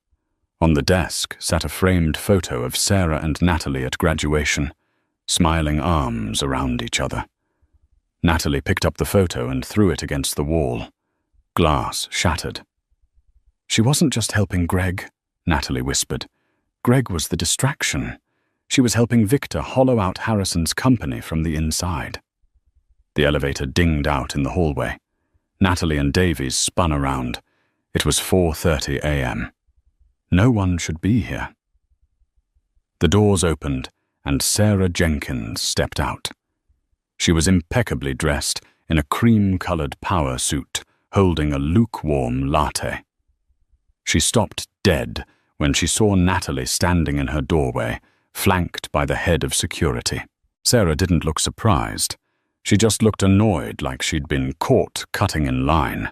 On the desk sat a framed photo of Sarah and Natalie at graduation, smiling arms around each other. Natalie picked up the photo and threw it against the wall. Glass shattered. "She wasn't just helping Greg," Natalie whispered. "Greg was the distraction. She was helping Victor hollow out Harrison's company from the inside." The elevator dinged out in the hallway. Natalie and Davies spun around. It was 4:30 a.m. No one should be here. The doors opened, and Sarah Jenkins stepped out. She was impeccably dressed in a cream-colored power suit, holding a lukewarm latte. She stopped dead when she saw Natalie standing in her doorway, flanked by the head of security. Sarah didn't look surprised. She just looked annoyed, like she'd been caught cutting in line.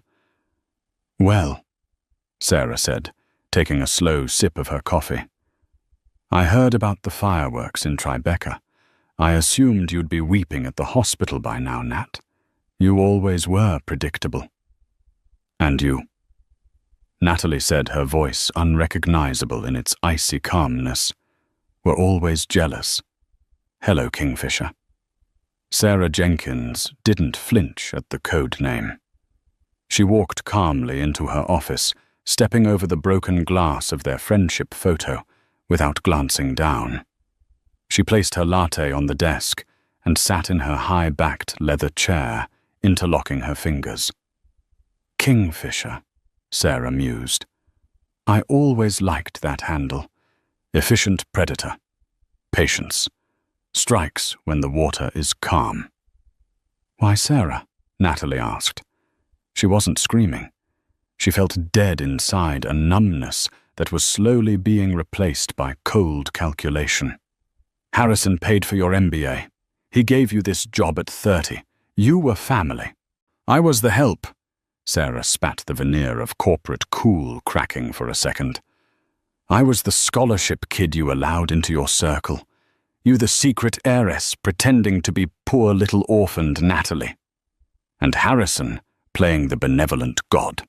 "Well," Sarah said, taking a slow sip of her coffee. "I heard about the fireworks in Tribeca. I assumed you'd be weeping at the hospital by now, Nat. You always were predictable." "And you?" Natalie said, her voice unrecognizable in its icy calmness. "Were always jealous. Hello, Kingfisher." Sarah Jenkins didn't flinch at the code name. She walked calmly into her office, stepping over the broken glass of their friendship photo without glancing down. She placed her latte on the desk and sat in her high-backed leather chair, interlocking her fingers. "Kingfisher," Sarah mused. "I always liked that handle. Efficient predator. Patience. Strikes when the water is calm." "Why, Sarah?" Natalie asked. She wasn't screaming. She felt dead inside, a numbness that was slowly being replaced by cold calculation. "Harrison paid for your MBA. He gave you this job at 30. You were family. I was the help." Sarah spat the veneer of corporate cool cracking for a second. "I was the scholarship kid you allowed into your circle. You the secret heiress pretending to be poor little orphaned Natalie. And Harrison playing the benevolent god."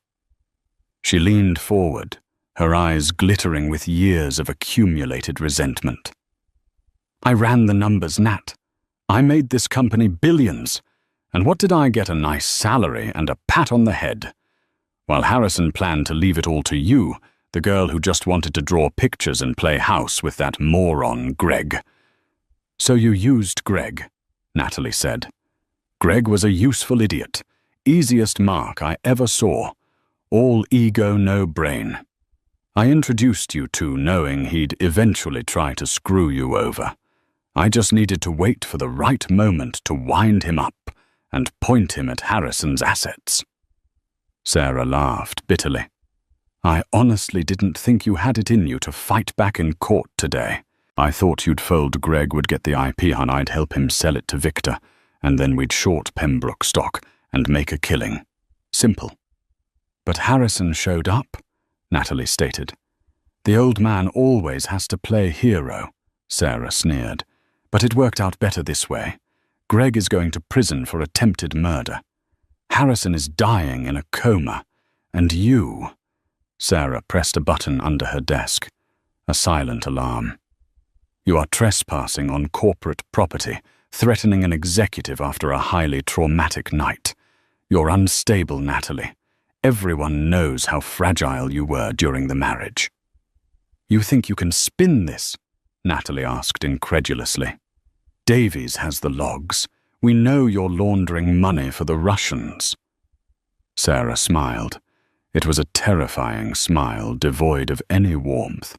She leaned forward, her eyes glittering with years of accumulated resentment. "I ran the numbers, Nat. I made this company billions. And what did I get? A nice salary and a pat on the head. While Harrison planned to leave it all to you, the girl who just wanted to draw pictures and play house with that moron Greg." "So you used Greg," Natalie said. "Greg was a useful idiot. Easiest mark I ever saw. All ego, no brain. I introduced you to knowing he'd eventually try to screw you over. I just needed to wait for the right moment to wind him up and point him at Harrison's assets." Sarah laughed bitterly. "I honestly didn't think you had it in you to fight back in court today. I thought you'd fold Greg would get the IP and I'd help him sell it to Victor, and then we'd short Pembroke stock and make a killing. Simple." "But Harrison showed up," Natalie stated. "The old man always has to play hero," Sarah sneered. "But it worked out better this way. Greg is going to prison for attempted murder. Harrison is dying in a coma. And you—" Sarah pressed a button under her desk. A silent alarm. "You are trespassing on corporate property, threatening an executive after a highly traumatic night. You're unstable, Natalie. Everyone knows how fragile you were during the marriage." "You think you can spin this?" Natalie asked incredulously. "Davies has the logs. We know you're laundering money for the Russians." Sarah smiled. It was a terrifying smile, devoid of any warmth.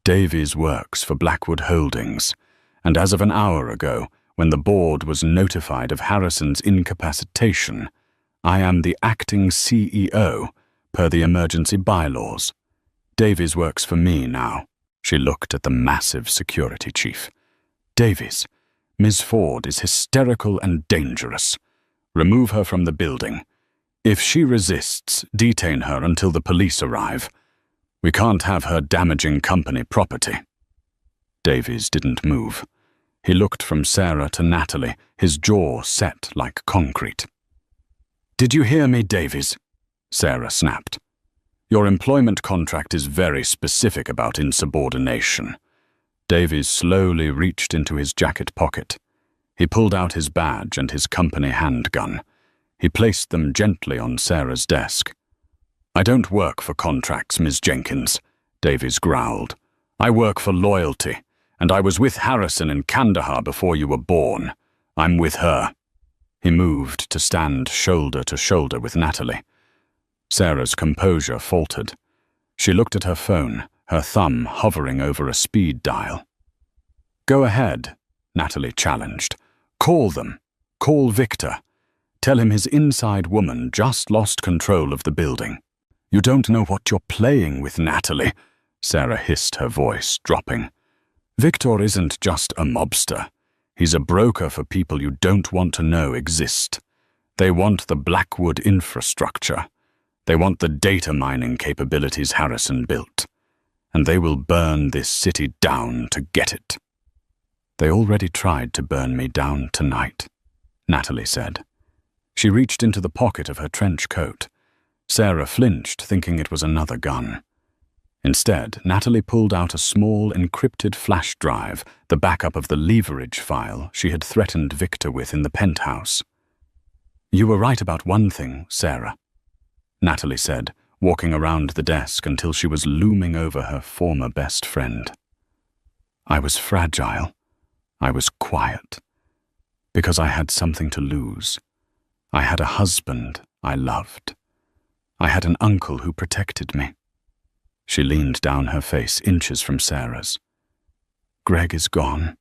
"Davies works for Blackwood Holdings, and as of an hour ago, when the board was notified of Harrison's incapacitation, I am the acting CEO per the emergency bylaws. Davies works for me now." She looked at the massive security chief. "Davies, Ms. Ford is hysterical and dangerous. Remove her from the building. If she resists, detain her until the police arrive. We can't have her damaging company property." Davies didn't move. He looked from Sarah to Natalie, his jaw set like concrete. "Did you hear me, Davies?" Sarah snapped. Your employment contract is very specific about insubordination. Davies slowly reached into his jacket pocket. He pulled out his badge and his company handgun. He placed them gently on Sarah's desk. "I don't work for contracts, Ms. Jenkins," Davies growled. "I work for loyalty, and I was with Harrison in Kandahar before you were born. I'm with her." He moved to stand shoulder to shoulder with Natalie. Sarah's composure faltered. She looked at her phone, her thumb hovering over a speed dial. "Go ahead," Natalie challenged. "Call them. Call Victor. Tell him his inside woman just lost control of the building." "You don't know what you're playing with, Natalie," Sarah hissed, her voice dropping. "Victor isn't just a mobster. He's a broker for people you don't want to know exist. They want the Blackwood infrastructure. They want the data mining capabilities Harrison built. And they will burn this city down to get it." "They already tried to burn me down tonight," Natalie said. She reached into the pocket of her trench coat. Sarah flinched, thinking it was another gun. Instead, Natalie pulled out a small encrypted flash drive, the backup of the leverage file she had threatened Victor with in the penthouse. "You were right about one thing, Sarah," Natalie said, walking around the desk until she was looming over her former best friend. "I was fragile. I was quiet. Because I had something to lose. I had a husband I loved. I had an uncle who protected me." She leaned down, her face inches from Sarah's. "Greg is gone.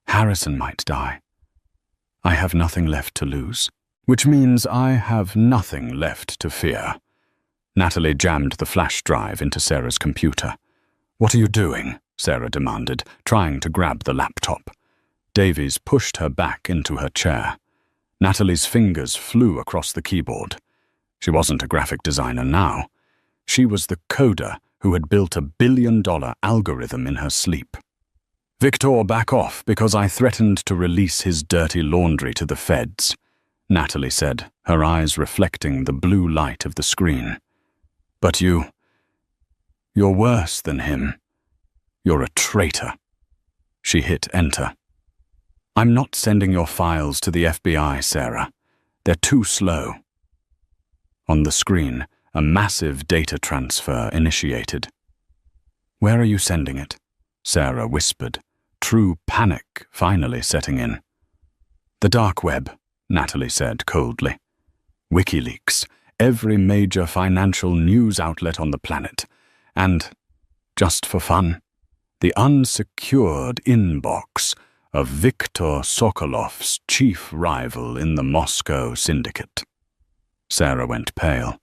Harrison might die. I have nothing left to lose, which means I have nothing left to fear." Natalie jammed the flash drive into Sarah's computer. "What are you doing?" Sarah demanded, trying to grab the laptop. Davies pushed her back into her chair. Natalie's fingers flew across the keyboard. She wasn't a graphic designer now. She was the coder who had built $1 billion algorithm in her sleep. "Victor, back off, because I threatened to release his dirty laundry to the feds," Natalie said, her eyes reflecting the blue light of the screen. "But you're worse than him. You're a traitor." She hit enter. "I'm not sending your files to the FBI, Sarah. They're too slow." On the screen, a massive data transfer initiated. "Where are you sending it?" Sarah whispered, true panic finally setting in. "The dark web," Natalie said coldly. "WikiLeaks, every major financial news outlet on the planet, and, just for fun, the unsecured inbox of Viktor Sokolov's chief rival in the Moscow syndicate." Sarah went pale.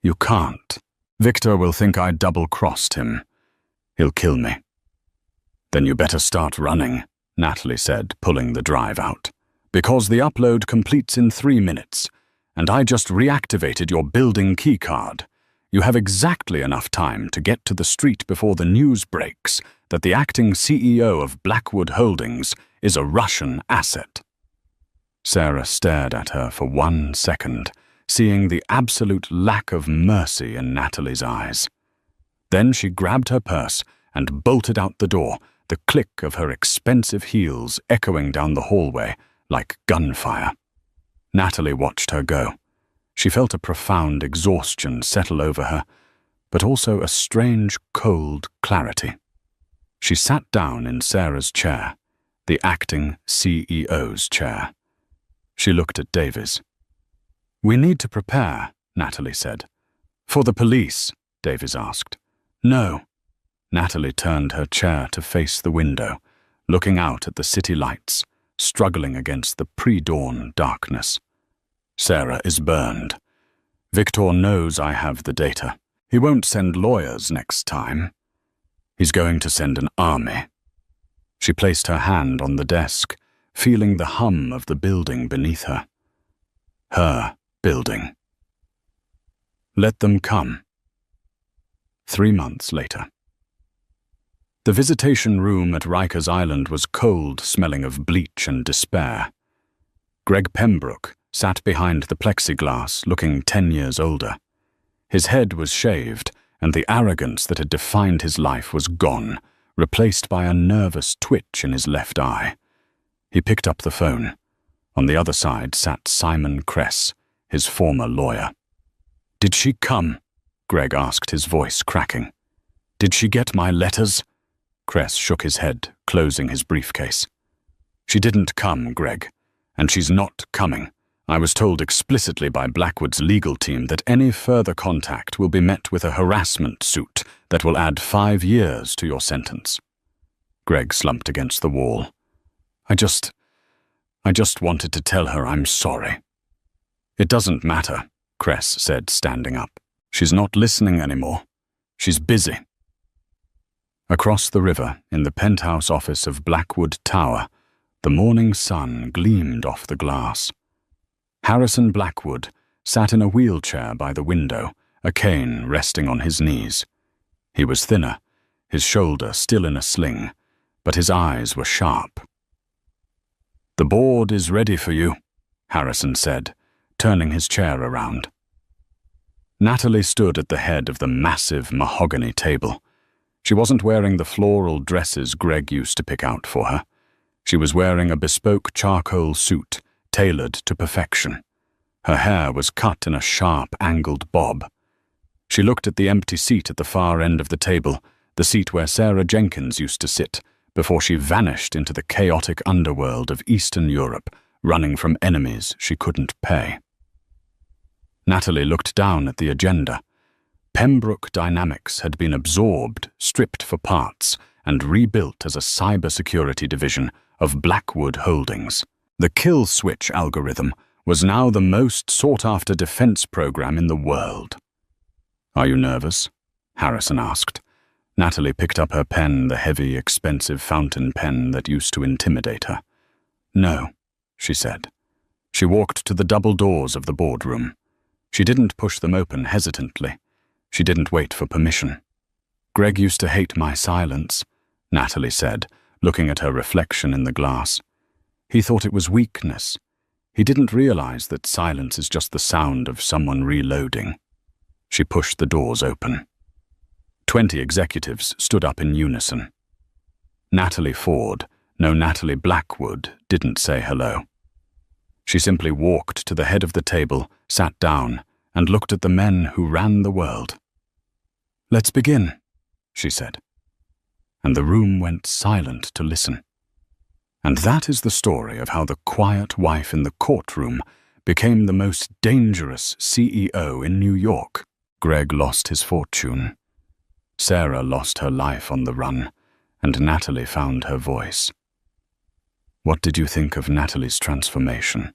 "You can't. Victor will think I double-crossed him. He'll kill me." "Then you better start running," Natalie said, pulling the drive out. "Because the upload completes in 3 minutes, and I just reactivated your building keycard. You have exactly enough time to get to the street before the news breaks that the acting CEO of Blackwood Holdings is a Russian asset." Sarah stared at her for 1 second, seeing the absolute lack of mercy in Natalie's eyes. Then she grabbed her purse and bolted out the door, the click of her expensive heels echoing down the hallway like gunfire. Natalie watched her go. She felt a profound exhaustion settle over her, but also a strange, cold clarity. She sat down in Sarah's chair, the acting CEO's chair. She looked at Davies. "We need to prepare," Natalie said. "For the police?" Davies asked. "No." Natalie turned her chair to face the window, looking out at the city lights, struggling against the pre-dawn darkness. "Sarah is burned. Victor knows I have the data. He won't send lawyers next time. He's going to send an army." She placed her hand on the desk, feeling the hum of the building beneath her. Her building. "Let them come." 3 months later. The visitation room at Rikers Island was cold, smelling of bleach and despair. Greg Pembroke sat behind the plexiglass, looking 10 years older. His head was shaved, and the arrogance that had defined his life was gone, replaced by a nervous twitch in his left eye. He picked up the phone. On the other side sat Simon Kress, his former lawyer. "Did she come?" Greg asked, his voice cracking. "Did she get my letters?" Kress shook his head, closing his briefcase. "She didn't come, Greg, and she's not coming. I was told explicitly by Blackwood's legal team that any further contact will be met with a harassment suit that will add 5 years to your sentence." Greg slumped against the wall. I just wanted to tell her I'm sorry." "It doesn't matter," Kress said, standing up. "She's not listening anymore. She's busy." Across the river, in the penthouse office of Blackwood Tower, the morning sun gleamed off the glass. Harrison Blackwood sat in a wheelchair by the window, a cane resting on his knees. He was thinner, his shoulder still in a sling, but his eyes were sharp. "The board is ready for you," Harrison said, turning his chair around. Natalie stood at the head of the massive mahogany table. She wasn't wearing the floral dresses Greg used to pick out for her. She was wearing a bespoke charcoal suit, tailored to perfection. Her hair was cut in a sharp, angled bob. She looked at the empty seat at the far end of the table, the seat where Sarah Jenkins used to sit, before she vanished into the chaotic underworld of Eastern Europe, running from enemies she couldn't pay. Natalie looked down at the agenda. Pembroke Dynamics had been absorbed, stripped for parts, and rebuilt as a cybersecurity division of Blackwood Holdings. The kill switch algorithm was now the most sought-after defense program in the world. "Are you nervous?" Harrison asked. Natalie picked up her pen, the heavy, expensive fountain pen that used to intimidate her. "No," she said. She walked to the double doors of the boardroom. She didn't push them open hesitantly. She didn't wait for permission. "Greg used to hate my silence," Natalie said, looking at her reflection in the glass. "He thought it was weakness. He didn't realize that silence is just the sound of someone reloading." She pushed the doors open. 20 executives stood up in unison. Natalie Ford, no Natalie Blackwood, didn't say hello. She simply walked to the head of the table, sat down, and looked at the men who ran the world. "Let's begin," she said. And the room went silent to listen. And that is the story of how the quiet wife in the courtroom became the most dangerous CEO in New York. Greg lost his fortune. Sarah lost her life on the run, and Natalie found her voice. What did you think of Natalie's transformation?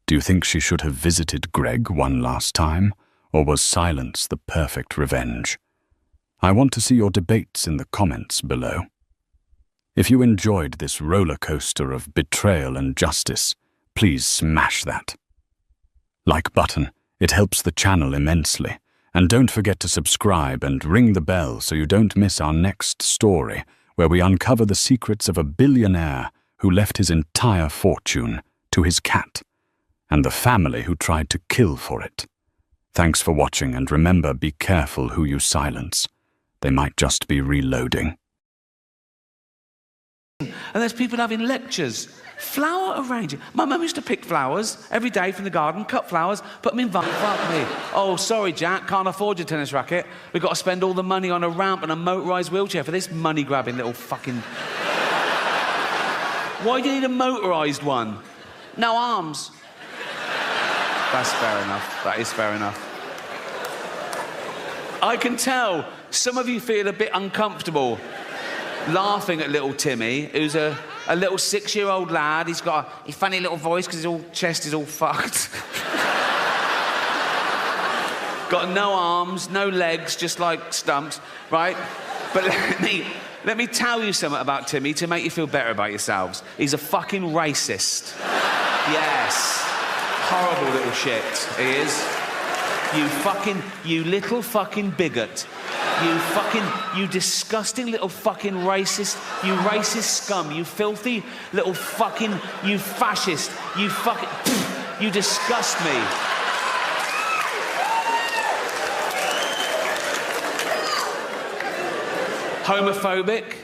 Do you think she should have visited Greg one last time, or was silence the perfect revenge? I want to see your debates in the comments below. If you enjoyed this roller coaster of betrayal and justice, please smash that like button. It helps the channel immensely. And don't forget to subscribe and ring the bell so you don't miss our next story, where we uncover the secrets of a billionaire who left his entire fortune to his cat, and the family who tried to kill for it. Thanks for watching, and remember, be careful who you silence. They might just be reloading. And there's people having lectures. Flower arranging. My mum used to pick flowers every day from the garden, cut flowers, put them in vase. Fuck me. "Oh, sorry, Jack, can't afford your tennis racket. We've got to spend all the money on a ramp and a motorised wheelchair for this money-grabbing little fucking..." "Why do you need a motorised one?" "No arms." That's fair enough. That is fair enough. I can tell some of you feel a bit uncomfortable laughing at little Timmy, who's a little 6-year-old lad. He's got a funny little voice because his chest is all fucked. Got no arms, no legs, just like stumps, right? But let me tell you something about Timmy to make you feel better about yourselves. He's a fucking racist. Yes. Horrible little shit, he is. You little fucking bigot. You disgusting little fucking racist, you racist scum, you filthy little fucking, you fascist, you fucking, you disgust me. Homophobic.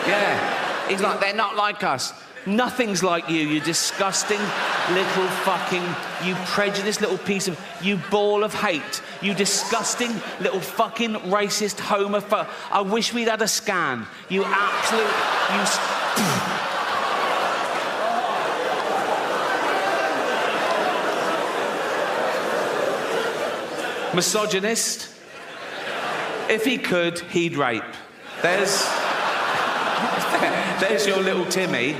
Yeah. He's like, they're not like us. Nothing's like you disgusting little fucking, you prejudiced little piece of, you ball of hate. You disgusting little fucking racist homophobe. I wish we'd had a scan. You absolute, misogynist. If he could, he'd rape. There's your little Timmy.